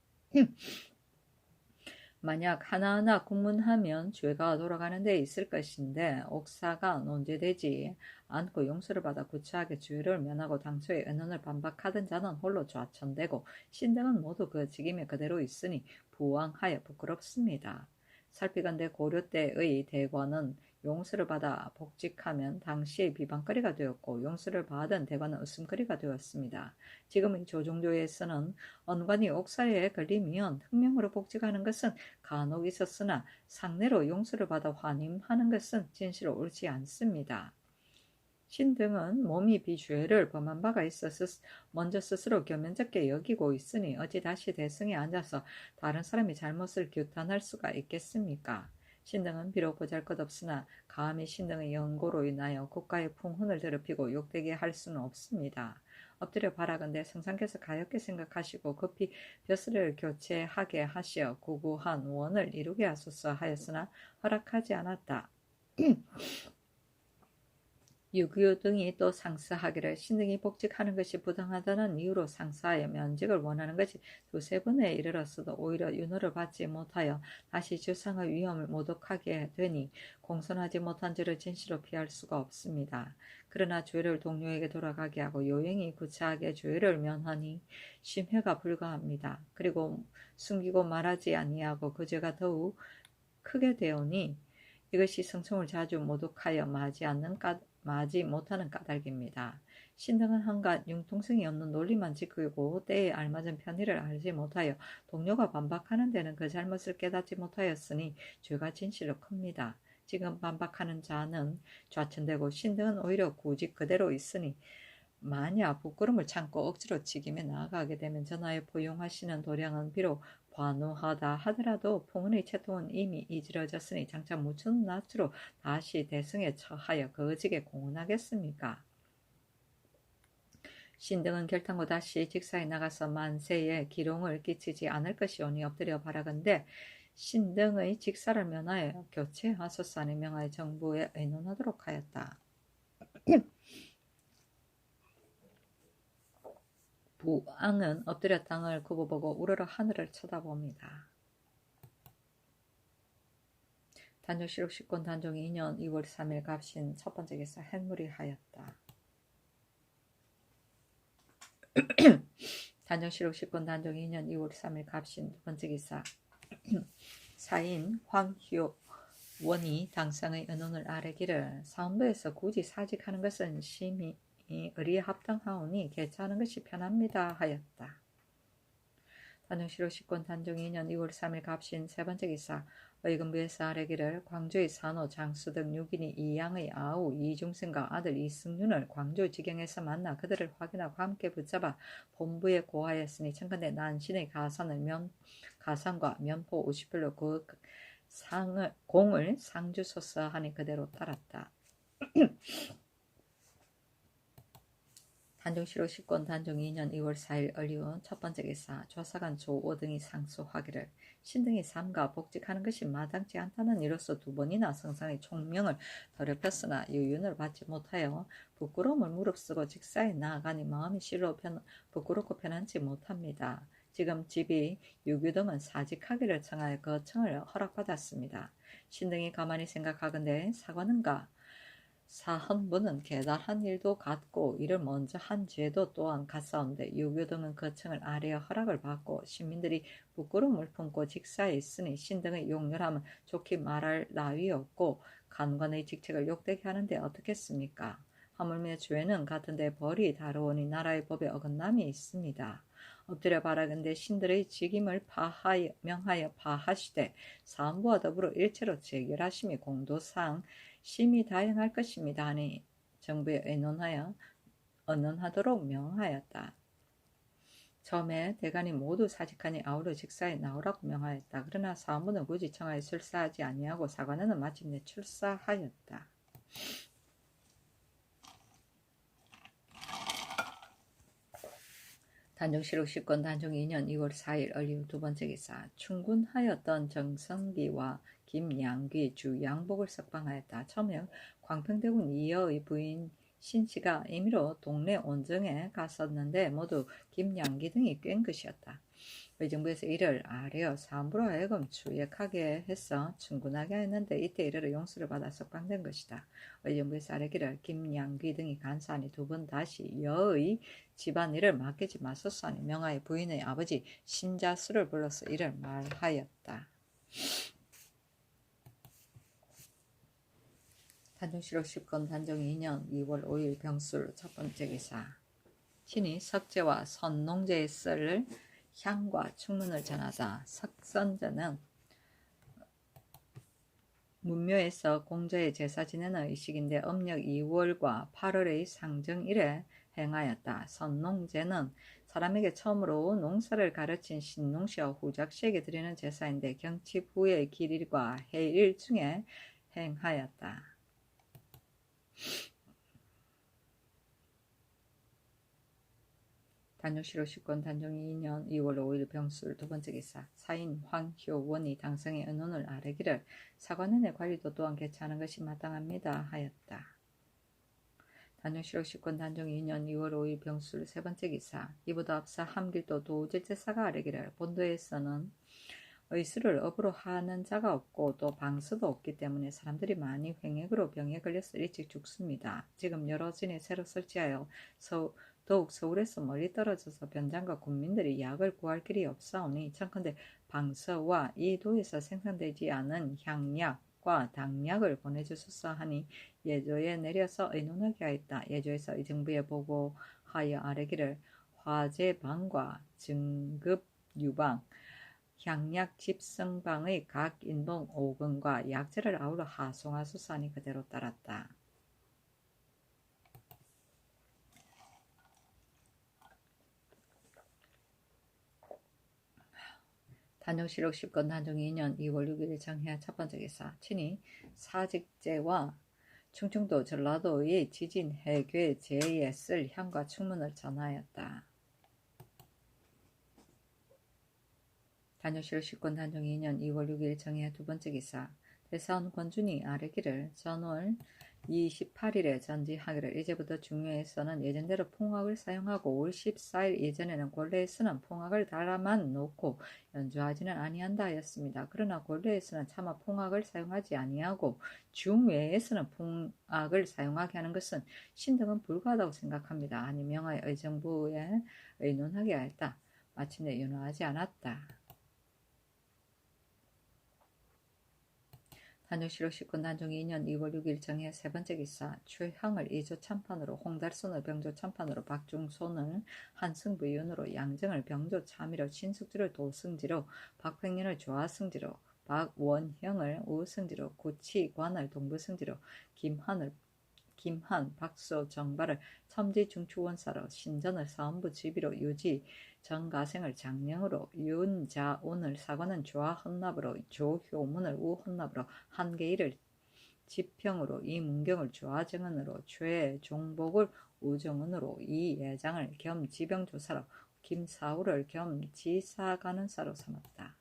만약 하나하나 국문하면 죄가 돌아가는 데 있을 것인데 옥사가 논제되지 않고 용서를 받아 구차하게 죄를 면하고 당초의 은언을 반박하던 자는 홀로 좌천되고 신등은 모두 그 직임에 그대로 있으니 부왕하여 부끄럽습니다. 살피건대 고려 때의 대관은 용서를 받아 복직하면 당시의 비방거리가 되었고 용서를 받은 대관은 웃음거리가 되었습니다. 지금의 조종조에서는 언관이 옥사에 걸리면 흑명으로 복직하는 것은 간혹 있었으나 상례로 용서를 받아 환임하는 것은 진실로 옳지 않습니다. 신등은 몸이 비죄를 범한 바가 있어서 먼저 스스로 겸연쩍게 여기고 있으니 어찌 다시 대승에 앉아서 다른 사람의 잘못을 규탄할 수가 있겠습니까? 신등은 비록 보잘것없으나 감히 신등의 연고로 인하여 국가의 풍훈을 더럽히고 욕되게 할 수는 없습니다. 엎드려 바라건대 성상께서 가엾게 생각하시고 급히 벼슬을 교체하게 하시어 구구한 원을 이루게 하소서 하였으나 허락하지 않았다. 유교 등이 또 상사하기를 신등이 복직하는 것이 부당하다는 이유로 상사하여 면직을 원하는 것이 두세 번에 이르렀어도 오히려 윤호를 받지 못하여 다시 주상의 위험을 모독하게 되니 공손하지 못한 죄를 진실로 피할 수가 없습니다. 그러나 죄를 동료에게 돌아가게 하고 요행이 구차하게 죄를 면하니 심회가 불가합니다. 그리고 숨기고 말하지 아니하고 그 죄가 더욱 크게 되오니 이것이 성총을 자주 모독하여 마지 못하는 까닭입니다. 신등은 한갓 융통성이 없는 논리만 지키고 때에 알맞은 편의를 알지 못하여 동료가 반박하는 데는 그 잘못을 깨닫지 못하였으니 죄가 진실로 큽니다. 지금 반박하는 자는 좌천되고 신등은 오히려 구직 그대로 있으니 만약 부끄러움을 참고 억지로 직임에 나아가게 되면 전하에 포용하시는 도량은 비록 관우하다 하더라도 풍운의 채통은 이미 이지러졌으니 장차 무슨 낯으로 다시 대승에 처하여 그 직에 공헌하겠습니까? 신등은 결탄고 다시 직사에 나가서 만세에 기롱을 끼치지 않을 것이오니 엎드려 바라건대 신등의 직사를 면하여 교체하소서 하는 명하여 정부에 의논하도록 하였다. 부왕은 엎드려 땅을 굽어보고 우러러 하늘을 쳐다봅니다. 단종실록 10권 단종 2년 2월 3일 갑신 첫 번째 기사 hen물이 하였다. 단종실록 10권 단종 2년 2월 3일 갑신 두 번째 기사 사인 황효원이 당상의 은혼을 아뢰기를 사헌부에서 굳이 사직하는 것은 심히 의리에 합당하오니 개최하는 것이 편합니다 하였다. 단종실록 10권 단종 2년 2월 3일 갑신 세 번째 기사 의금부에서 아뢰기를 광주의 산호 장수 등 6인이 이양의 아우 이중생과 아들 이승윤을 광주 지경에서 만나 그들을 확인하고 함께 붙잡아 본부에 고하였으니 청컨대 난신의 가산과 면포 50별로 그 공을 상주소서 하니 그대로 따랐다. 단종실록 10권 단종 2년 2월 4일 을리운 첫 번째 기사 조사관 조5 등이 상소하기를 신등이 삼가 복직하는 것이 마땅치 않다는 이로써 두 번이나 성상의 총명을 더럽혔으나 유윤을 받지 못하여 부끄러움을 무릅쓰고 직사에 나아가니 마음이 실로 부끄럽고 편안치 못합니다. 지금 집이 유교 등은 사직하기를 청하여 그 청을 허락받았습니다. 신등이 가만히 생각하건대 사관은가 사헌부는 계달한 일도 같고 이를 먼저 한 죄도 또한 같사온데 유교 등은 그 청을 아래어 허락을 받고 시민들이 부끄러움을 품고 직사에 있으니 신등의 용렬함은 좋게 말할 나위 없고 간관의 직책을 욕되게 하는데 어떻겠습니까? 하물며 죄는 같은데 벌이 다르오니 나라의 법에 어긋남이 있습니다. 엎드려 바라건대 신들의 직임을 명하여 파하시되 사헌부와 더불어 일체로 재결하심이 공도상 심히 다양할 것입니다 하니 정부에 의논하도록 명하였다. 처음에 대간이 모두 사직하니 아울러 직사에 나오라고 명하였다. 그러나 사원부는 굳이 청하에 출사하지 아니하고 사관원은 마침내 출사하였다. 단종실록 10권 단종 2년 2월 4일 을이후 두 번째 기사. 충군하였던 정성기와 김양귀 주 양복을 석방하였다. 처음에 광평대군 이여의 부인 신씨가 임의로 동네 온정에 갔었는데 모두 김양귀 등이 꽹 것이었다. 의정부에서 이를 아뢰어 사함부로 하여금 추액하게 해서 충군하게 했는데 이때 이르러 용서를 받아 석방된 것이다. 의정부에서 아뢰기를 김양귀 등이 간사하니 두 번 다시 여의 집안일을 맡기지 마소서 하니 명하여 부인의 아버지 신자수를 불러서 이를 말하였다. 단종실록 10권 단종 2년 2월 5일 병술 첫 번째 기사. 신이 석제와 선농제에 쓸 향과 충문을 전하다. 석선제는 문묘에서 공자의 제사 지내는 의식인데 음력 2월과 8월의 상정일에 행하였다. 선농제는 사람에게 처음으로 농사를 가르친 신농시와 후작시에게 드리는 제사인데 경칩 후의 길일과 해일 중에 행하였다. 단종실록 10권 단종 2년 2월 5일 병술 두 번째 기사. 사인 황효원이 당성의 의논을 아뢰기를 사관원의 관리도 또한 개최하는 것이 마땅합니다 하였다. 단종실록 10권 단종 2년 2월 5일 병술 세 번째 기사. 이보다 앞서 함길도 도질제사가 아뢰기를 본도에서는 의술을 업으로 하는 자가 없고 또 방수도 없기 때문에 사람들이 많이 횡액으로 병에 걸려서 일찍 죽습니다. 지금 여러 진에 새로 설치하여 더욱 서울에서 멀리 떨어져서 변장과 군민들이 약을 구할 길이 없사오니 청컨대 방서와 이 도에서 생산되지 않은 향약과 당약을 보내주소서 하니 예조에 내려서 의논하게 하였다. 예조에서 의정부에 보고하여 아뢰기를 화재방과 증급유방 향약 집성방의 각 인봉 5근과 약재를 아울러 하송하소서 하니 그대로 따랐다. 단종실록 10권 단종 2년 2월 6일 정해 첫 번째 기사. 친히 사직제와 충청도 전라도의 지진 해괴 제에 쓸 향과 충문을 전하였다. 단종실록 10권 단종 2년 2월 6일 정해 두 번째 기사. 대사원 권준이 아뢰기를 전월 28일에 전지하기를 이제부터 중요에서는 예전대로 풍악을 사용하고 올 14일 이전에는 골례에서는 풍악을 달아만 놓고 연주하지는 아니한다 하였습니다. 그러나 골례에서는 차마 풍악을 사용하지 아니하고 중외에서는 풍악을 사용하게 하는 것은 신등은 불가하다고 생각합니다. 아니 명하여 의정부에 의논하게 하였다. 마침내 윤호하지 않았다. 단종실록 10권 단종 2년 2월 6일 정해 세 번째 기사. 최향을 2조 참판으로 홍달손을 병조 참판으로 박중손을 한승부윤으로 양정을 병조 참의로 신숙지를 도승지로 박팽년을 조하승지로 박원형을 우승지로 구치관을 동부승지로 김한, 박수, 정발을 첨지중추원사로 신전을 사원부 지비로 유지, 정가생을 장령으로 윤자온을 사관은 조하헌납으로 조효문을 우헌납으로 한계일을 지평으로 이문경을 조하정은으로 최종복을 우정은으로 이예장을 겸 지병조사로 김사우를 겸 지사가는사로 삼았다.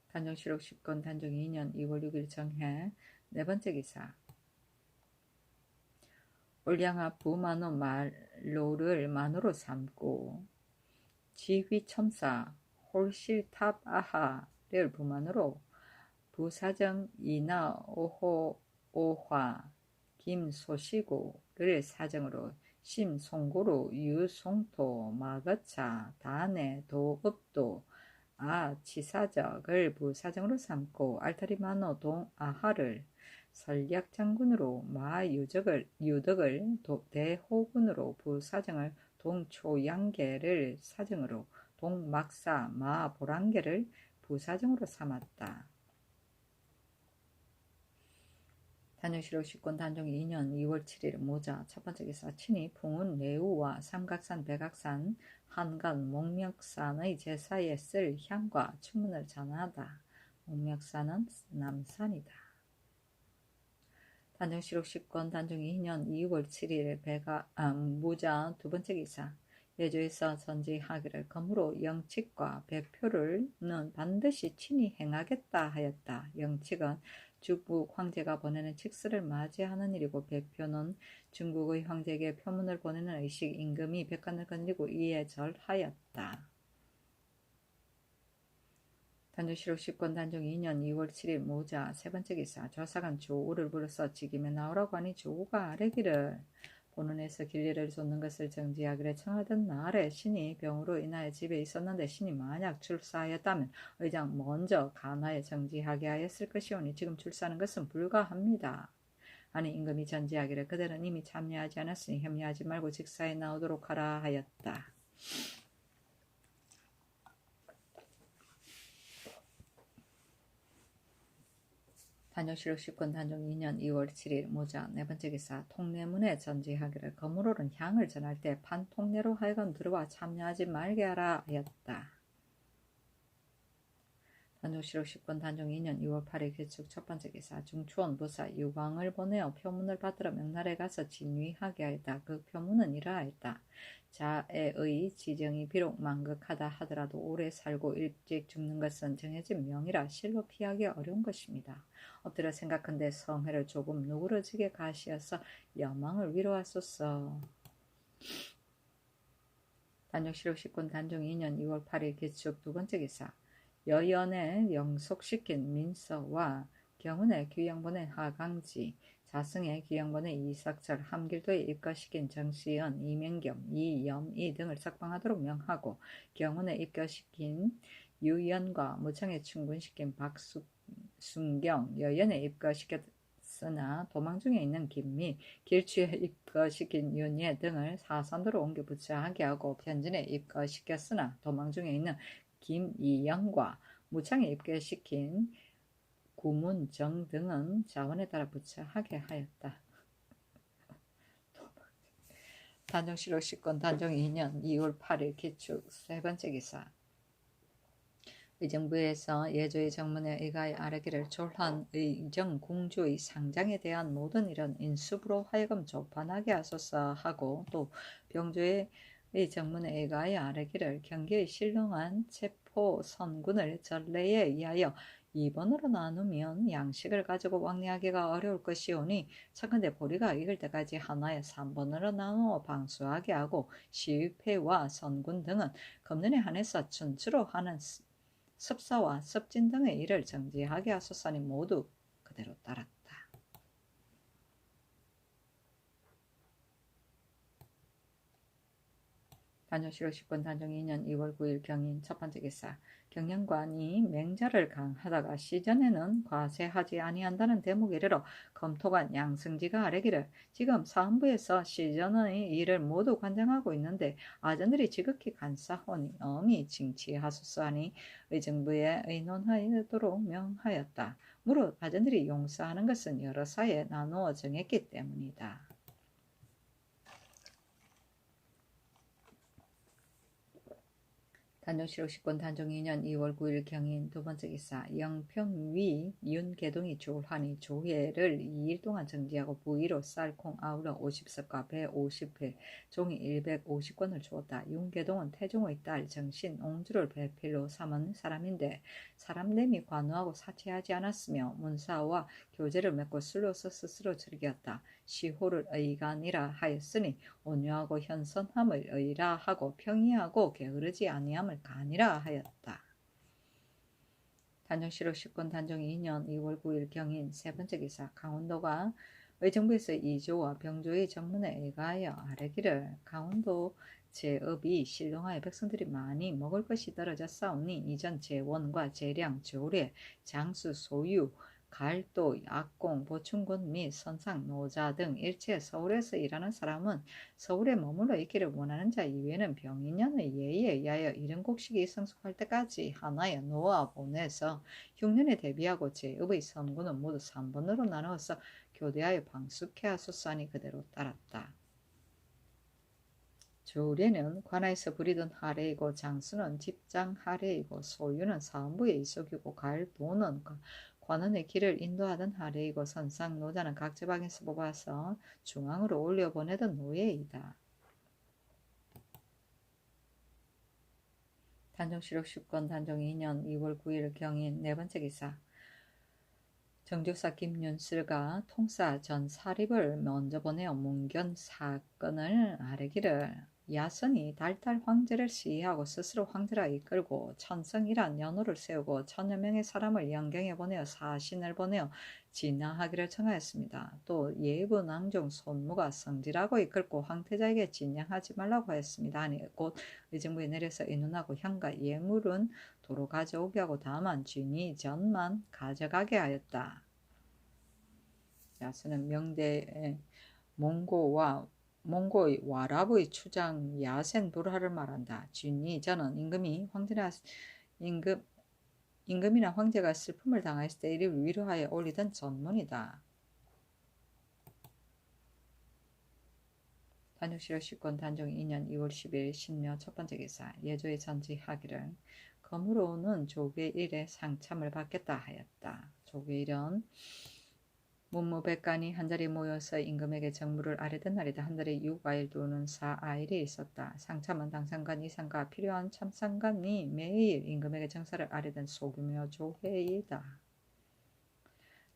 단종실록 10권 단종 2년 2월 6일 정해 네 번째 기사. 올량아 부만호 말로를 만호로 삼고 지휘첨사 홀실탑아하를 부만으로 부사정 이나 오화 김소시고를 사정으로 심송고로 유송토 마거차 단에 도읍도 치사적을 부사정으로 삼고 알타리만호 동아하를 설략장군으로 마유덕을 대호군으로 부사정을 동초양계를 사정으로 동막사 마보랑계를 부사정으로 삼았다. 단종실록 10권 단종 2년 2월 7일 모자 첫 번째 기사. 친히 풍운 내우와 삼각산 백악산 한간 목멱산의 제사에 쓸 향과 추문을 전하다. 목멱산은 남산이다. 단정시록 10권 단종 2년 2월 7일 무자 두 번째 기사. 예조에서 전지하기를 검으로 영칙과 배표를는 반드시 친히 행하겠다 하였다. 영칙은 중국 황제가 보내는 칙스를 맞이하는 일이고, 배표는 중국의 황제에게 표문을 보내는 의식, 임금이 백관을 거느리고 이에 절하였다. 단조시록 10권 단종 2년 2월 7일 모자 세 번째 기사. 조사관 조우를 불러서 직임에 나오라고 하니 조우가 아뢰기를 본원에서 길리를 쏟는 것을 정지하기를 청하던 날에 신이 병으로 인하여 집에 있었는데, 신이 만약 출사하였다면 의장 먼저 간하에 정지하게 하였을 것이오니 지금 출사하는 것은 불가합니다. 아니 임금이 전지하기를 그들은 이미 참여하지 않았으니 협려하지 말고 직사에 나오도록 하라 하였다. 단종시록 10권 단종 2년 2월 7일 모자 네 번째 기사. 통례문에 전지하기를 검으로는 향을 전할 때 판통례로 하여금 들어와 참여하지 말게 하라 하였다. 단종시록 10권 단종 2년 2월 8일 개축 첫 번째 기사. 중추원 부사 유광을 보내어 표문을 받들어 명나라에 가서 진위하게 하였다. 그 표문은 이러하였다. 자애의 지정이 비록 망극하다 하더라도 오래 살고 일찍 죽는 것은 정해진 명이라 실로 피하기 어려운 것입니다. 엎드려 생각한데 성회를 조금 누그러지게 가시어서 여망을 위로하소서. 단종시록 10권 단종 2년 2월 8일 개축 두 번째 기사. 여연에 영속시킨 민서와 경운에 귀양본의 하강지, 자승에 귀양본의 이삭철, 함길도에 입거시킨 정시연, 이명겸, 이염이 등을 석방하도록 명하고, 경운에 입거시킨 유연과 무창에 충군시킨 박순경, 여연에 입거시켰으나 도망 중에 있는 김미, 길추에 입거시킨 윤예 등을 사선도로 옮겨 부처하게 하고, 편진에 입거시켰으나 도망 중에 있는 김이영과 무창에 입교시킨 구문정 등은 자원에 따라 부처하게 하였다. 단종시록 10권 단종 2년 2월 8일 기축 세 번째 기사. 의정부에서 예조의 정문에 의가에 아뢰기를 졸한 의정 공주의 상장에 대한 모든 일은 인수부로 하여금 조판하게 하소서 하고, 또 병조의 정문에 의가에 아뢰기를 경계의 신령한 체포 선군을 전례에 의하여 2번으로 나누면 양식을 가지고 왕래하기가 어려울 것이오니 차근대 보리가 익을 때까지 하나에 3번으로 나누어 방수하게 하고, 시위패와 선군 등은 금년에 한해서 춘추로 하는 습사와 습진 등의 일을 정지하게 하소서니 모두 그대로 따랐다. 단종시록 10권 단종 2년 2월 9일 경인 첫 번째 기사. 경영관이 맹자를 강하다가 시전에는 과세하지 아니한다는 대목에 이르러 검토관 양승지가 아뢰기를 지금 사헌부에서 시전의 일을 모두 관장하고 있는데 아전들이 지극히 간사하오니 엄히 징치하소서 하니 의정부에 의논하도록 명하였다. 무릇 아전들이 용서하는 것은 여러 사에 나누어 정했기 때문이다. 단종시록 10권 단종 2년 2월 9일 경인 두 번째 기사. 영평위 윤계동이 졸하니 조회를 2일 동안 정지하고 부위로 쌀콩 아우러 50석과 배 50회 종이 150권을 주었다. 윤계동은 태종의 딸 정신 옹주를 배필로 삼은 사람인데 사람됨이 관우하고 사치하지 않았으며 문사와 교제를 맺고 술로서 스스로 즐겼다. 시호를 의간이라 하였으니 온유하고 현선함을 의라 하고 평이하고 게으르지 아니함을 간이라 하였다. 단종시록 10권 단종 2년 2월 9일 경인 세 번째 기사. 강원도가 의정부에서 이조와 병조의 정문에 의가하여 아뢰기를 강원도 제업이 신령하여 백성들이 많이 먹을 것이 떨어졌사오니 이전 재원과 재량, 조례, 장수, 소유, 갈도, 약공, 보충군 및 선상, 노자 등 일체 서울에서 일하는 사람은 서울에 머물러 있기를 원하는 자 이외에는 병인년의 예의에 의하여 이른 곡식이 성숙할 때까지 하나에 놓아 보내서 흉년에 대비하고 제업의 선군은 모두 3번으로 나누어서 교대하여 방숙해 하소서 하니 그대로 따랐다. 조례는 관하에서 부리던 하례이고 장수는 집장 하례이고 소유는 사무의 이속이고 갈도는 관원의 길을 인도하던 하례이고 선상 노자는 각 지방에서 뽑아서 중앙으로 올려보내던 노예이다. 단종실록 10권 단종 2년 2월 9일 경인 네 번째 기사. 정조사 김윤슬과 통사 전 사립을 먼저 보내어 문견 사건을 아뢰기를 야선이 달달 황제를 시해하고 스스로 황제라 이끌고 천성이란 연호를 세우고 천여 명의 사람을 영경에 보내어 사신을 보내어 진양하기를 청하였습니다. 또 예부 낭종 손무가 성질하고 이끌고 황태자에게 진양하지 말라고 하였습니다. 아니 곧 의정부에 내려서 인운하고 향과 예물은 도로 가져오게 하고 다만 쥐니 전만 가져가게 하였다. 야스는 명대 몽고의 와랍의 추장 야센 불화를 말한다. 쥐니 저는 임금이나 황제가 슬픔을 당했을 때 이를 위로하여 올리던 전문이다. 단육실록 10권 단종 2년 2월 10일 신묘 첫 번째 기사. 예조의 전지하기를 검으로는 조계일에 상참을 받겠다 하였다. 조계일은 문무백관이 한자리 모여서 임금에게 정무를 아뢰던 날이다. 한 달에 6아일 또는 4아일이 있었다. 상참은 당상관 이상과 필요한 참상관이 매일 임금에게 정사를 아뢰던 소규모 조회이다.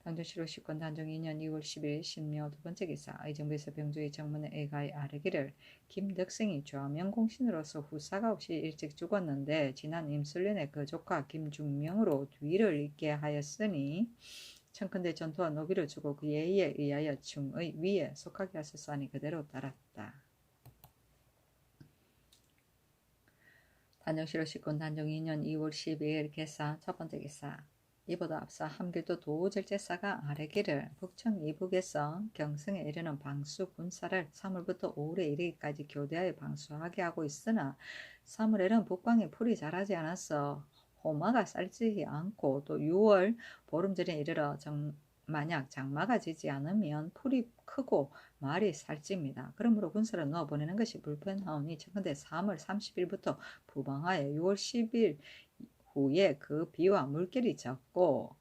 당정실록 10권 단종 2년 2월 10일 신묘 두 번째 기사. 의정부에서 병조의 정문에 애가에 아뢰기를 김덕승이 좌명공신으로서 후사가 없이 일찍 죽었는데 지난 임술년에 그 조카 김중명으로 뒤를 잇게 하였으니 청컨대 전투와 노비를 주고 그 예의에 의하여 중의 위에 속하게 하셨사니 그대로 따랐다. 단정실록 10권 단종 2년 2월 12일 개사 첫 번째 기사. 이보다 앞서 함길도 도절제사가 아뢰기를 북청 이북에서 경성에 이르는 방수 군사를 3월부터 5월에 이르기까지 교대하여 방수하게 하고 있으나 3월에는 북방에 풀이 자라지 않아서 호마가 쌀지 않고 또 6월 보름전에 이르러 만약 장마가 지지 않으면 풀이 크고 말이 살찝니다. 그러므로 군사를 넣어보내는 것이 불편하오니 청컨대 3월 30일부터 부방하여 6월 10일 후에 그 비와 물길이 적고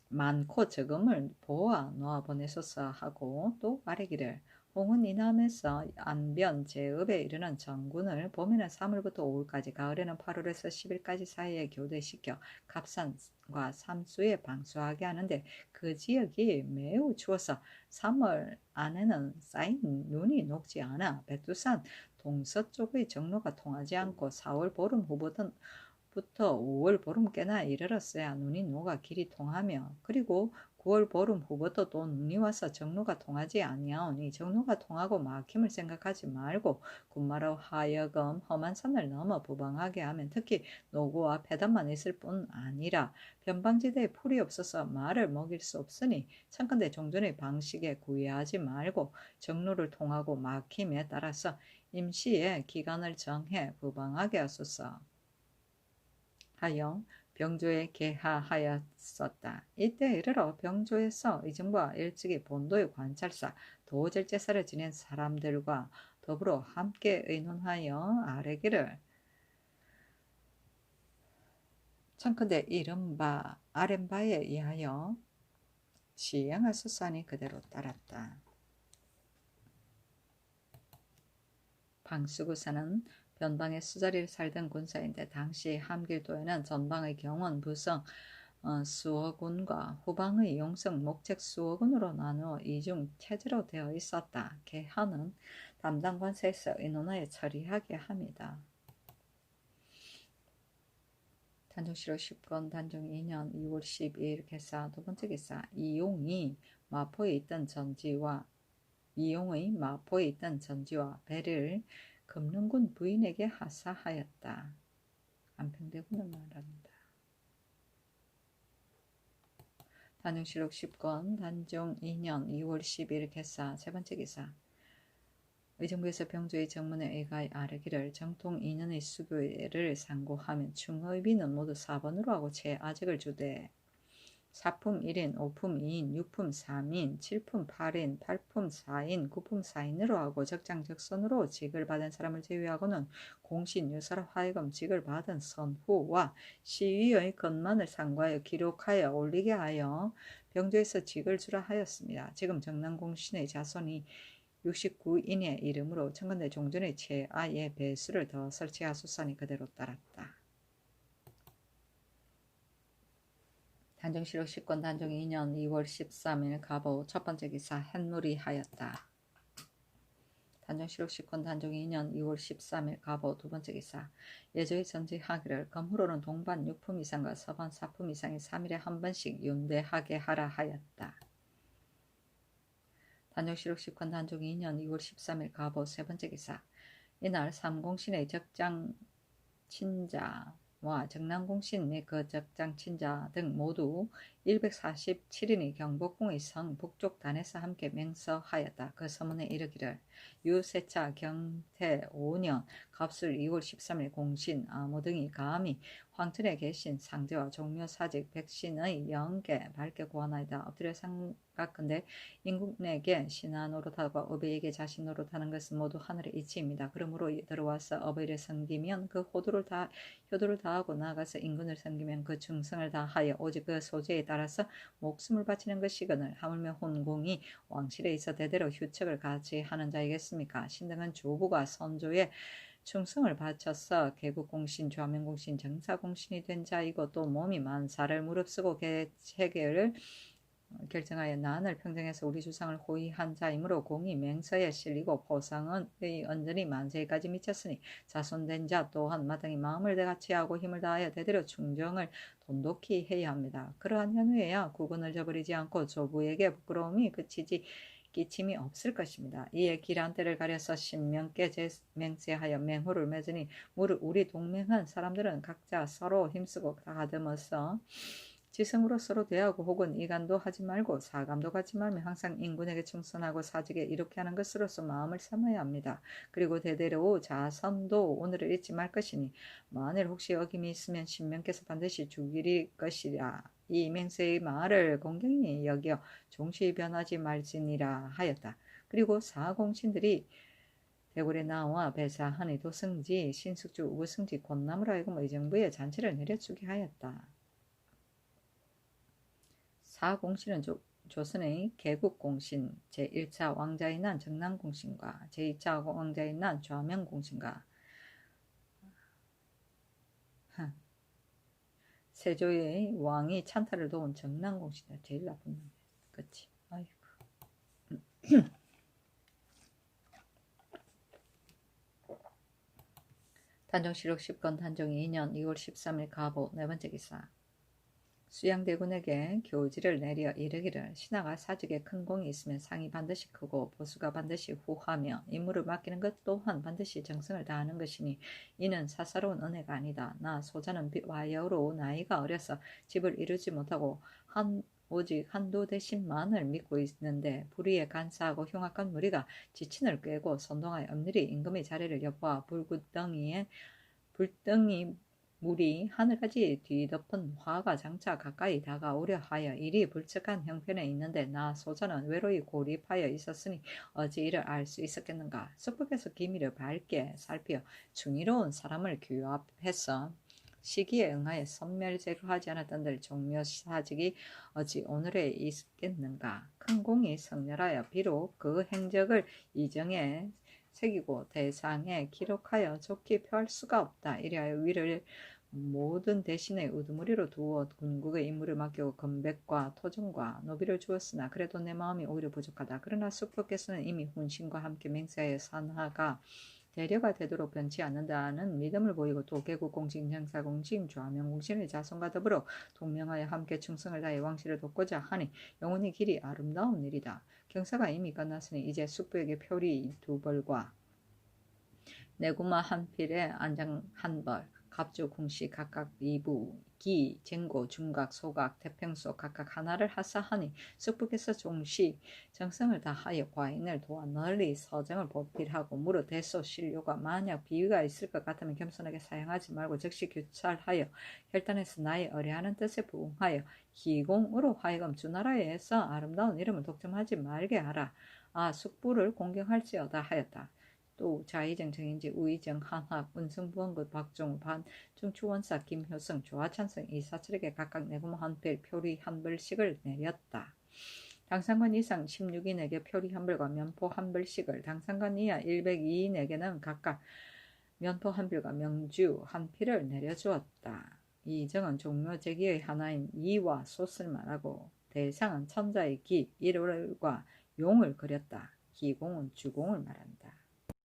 많고 적음을 보아 놓아보내소서 하고 또 아뢰기를 홍은 이남에서 안변 제읍에 이르는 정군을 봄에는 3월부터 5월까지 가을에는 8월에서 10일까지 사이에 교대시켜 갑산과 삼수에 방수하게 하는데 그 지역이 매우 추워서 3월 안에는 쌓인 눈이 녹지 않아 백두산 동서쪽의 정로가 통하지 않고 4월 보름 후부터 5월 보름께나 이르렀어야 눈이 녹아 길이 통하며 그리고 9월 보름 후부터 또 눈이 와서 정로가 통하지 아니하오니 정로가 통하고 막힘을 생각하지 말고 군마로 하여금 험한 산을 넘어 부방하게 하면 특히 노구와 폐단만 있을 뿐 아니라 변방지대에 풀이 없어서 말을 먹일 수 없으니 청컨대 종전의 방식에 구애하지 말고 정로를 통하고 막힘에 따라서 임시의 기간을 정해 부방하게 하소서 하여 병조에 계하하였었다. 이때 이르러 병조에서 의정부와 일찍이 본도의 관찰사 도절제사를 지낸 사람들과 더불어 함께 의논하여 아뢰기를 청컨대 이른바 아랫바에 의하여 시행하소서하니 그대로 따랐다. 방수구사는 변방의 수자리를 살던 군사인데 당시 함길도에는 전방의 경원, 부성, 수어군과 후방의 용성, 목책 수어군으로 나누어 이중 체제로 되어 있었다. 개하는 담당 관세에서 의논하여 처리하게 합니다. 단종실록 10권 단종 2년 2월 12일 개사 두 번째 개사. 이용의 마포에 있던 전지와 배를 금릉군 부인에게 하사하였다. 안평대군을 말한다. 단종실록 10권 단종 2년 2월 10일 개사 세 번째 기사. 의정부에서 병조의 정문에 의가에 아뢰기를 정통 2년의 수교를 상고하면 충의비는 모두 4번으로 하고 채 아직을 주되 4품 1인, 5품 2인, 6품 3인, 7품 8인, 8품 4인, 9품 4인으로 하고 적장적선으로 직을 받은 사람을 제외하고는 공신 유사로 하여금 직을 받은 선후와 시위의 것만을 상고하여 기록하여 올리게 하여 병조에서 직을 주라 하였습니다. 지금 정난공신의 자손이 69인의 이름으로 청건대 종전의 최아의 배수를 더 설치하소서니 그대로 따랐다. 단정실록 10권 단종 2년 2월 13일 갑오 첫 번째 기사 햇물이 하였다. 단정실록 10권 단종 2년 2월 13일 갑오 두 번째 기사 예조의 전지하기를 검후로는 동반 6품 이상과 서반 4품 이상의 3일에 한 번씩 윤대하게 하라 하였다. 단정실록 10권 단종 2년 2월 13일 갑오 세 번째 기사 이날 삼공신의 적장 친자와 정난공신 및 그 적장 친자 등 모두 147인이 경복궁의 성 북쪽 단에서 함께 맹서하였다. 그 서문에 이르기를 유세차 경태 5년 갑술 2월 13일 공신 아무 등이 감히 황천에 계신 상제와 종묘사직 백신의 영계 밝게 구하나이다. 엎드려 생각건대 인국에게 신하 노릇하고 어베에게 자신 노릇하는 것은 모두 하늘의 이치입니다. 그러므로 들어와서 어베를 섬기면 그 효도를 다하고 나아가서 인군을 섬기면 그 충성을 다하여 오직 그 소재에 따라서 목숨을 바치는 것이거늘 하물며 혼공이 왕실에 있어 대대로 휴척을 같이 하는 자이겠습니까? 신등은 주부가 선조의 충성을 바쳐서 개국공신, 좌명공신, 정사공신이 된 자이고 또 몸이 만사를 무릅쓰고 세계를 결정하여 난을 평정해서 우리 주상을 호위한 자이므로 공이 맹서에 실리고 포상의 언전이 만세까지 미쳤으니 자손된 자 또한 마땅히 마음을 같이 하고 힘을 다하여 대대로 충정을 돈독히 해야 합니다. 그러한 현후에야 국운을 저버리지 않고 조부에게 부끄러움이 끼침이 없을 것입니다. 이에 길한 때를 가려서 신명께 맹세하여 맹호를 맺으니 우리 동맹한 사람들은 각자 서로 힘쓰고 다듬어서 지성으로 서로 대하고 혹은 이간도 하지 말고 사감도 갖지 말며 항상 인군에게 충성하고 사직에 이렇게 하는 것으로서 마음을 삼아야 합니다. 그리고 대대로 자선도 오늘을 잊지 말 것이니 만일 혹시 어김이 있으면 신명께서 반드시 죽일 것이라. 이 맹세의 말을 공경히 여겨 종시 변하지 말지니라 하였다. 그리고 사공신들이 대궐에 나와 배사하니 도승지, 신숙주, 우승지, 권나무로 하여금 의정부에 잔치를 내려주게 하였다. 사공신은 조선의 개국공신, 제1차 왕자의 난 정난공신과 제2차 왕자의 난 좌명공신과 세조의 왕이 찬탈을 도운 정난공신이다. 제일 나쁜 놈이야. 그치? 아이고. 단정실록 10권 단종 2년 2월 13일 갑오 네 번째 기사 수양대군에게 교지를 내려 이르기를 신하가 사직에 큰 공이 있으면 상이 반드시 크고 보수가 반드시 후하며 임무를 맡기는 것 또한 반드시 정성을 다하는 것이니 이는 사사로운 은혜가 아니다. 나 소자는 와여로 나이가 어려서 집을 이루지 못하고 오직 한두 대신만을 믿고 있는데 불의에 간사하고 흉악한 무리가 지친을 꿰고 선동하여 엄밀히 임금의 자리를 엿보아 불덩이 물이 하늘까지 뒤덮은 화가 장차 가까이 다가오려 하여 일이 불측한 형편에 있는데 나 소자는 외로이 고립하여 있었으니 어찌 이를 알 수 있었겠는가. 숙북에서 기미를 밝게 살피어 중의로운 사람을 규합해서 시기에 응하여 선멸제거하지 않았던들 종묘사직이 어찌 오늘에 있겠는가. 큰 공이 성렬하여 비록 그 행적을 이정에 새기고 대상에 기록하여 좋게 표할 수가 없다. 이리하여 위를 모든 대신의 우두머리로 두어 군국의 임무를 맡기고 건백과 토종과 노비를 주었으나 그래도 내 마음이 오히려 부족하다. 그러나 숙부께서는 이미 훈신과 함께 맹세하여 산하가 대려가 되도록 변치 않는다는 믿음을 보이고 또 개국공신, 정사공신, 좌명공신의 자손과 더불어 동명하여 함께 충성을 다해 왕실을 돕고자 하니 영원히 길이 아름다운 일이다. 경사가 이미 끝났으니 이제 숙부에게 표리 2벌과 내구마 한 필에 안장 한 벌, 갑주, 궁시 각각 2부, 기, 쟁고, 중각, 소각, 태평소 각각 하나를 하사하니 숙북에서 종시 정성을 다하여 과인을 도와 널리 서정을 보필하고 무릇 대소 신료가 만약 비위가 있을 것 같으면 겸손하게 사용하지 말고 즉시 규찰하여 혈단에서 나의 의뢰하는 뜻에 부응하여 기공으로 하여금 주나라에서 아름다운 이름을 독점하지 말게 하라. 숙부를 공경할지어다 하였다. 또 자의정, 정인지, 우의정, 한합, 운승부원급, 박종우, 반, 중추원사, 김효성, 조화찬성, 이사철에게 각각 내금 한 필, 표리 한 불씩을 내렸다. 당상관 이상 16인에게 표리 한 불과 면포 한 불씩을, 당상관 이하 102인에게는 각각 면포 한 필과 명주 한 필을 내려주었다. 이 정은 종묘 제기의 하나인 이와 솥을 말하고 대상은 천자의 기, 일월과 용을 그렸다. 기공은 주공을 말한다.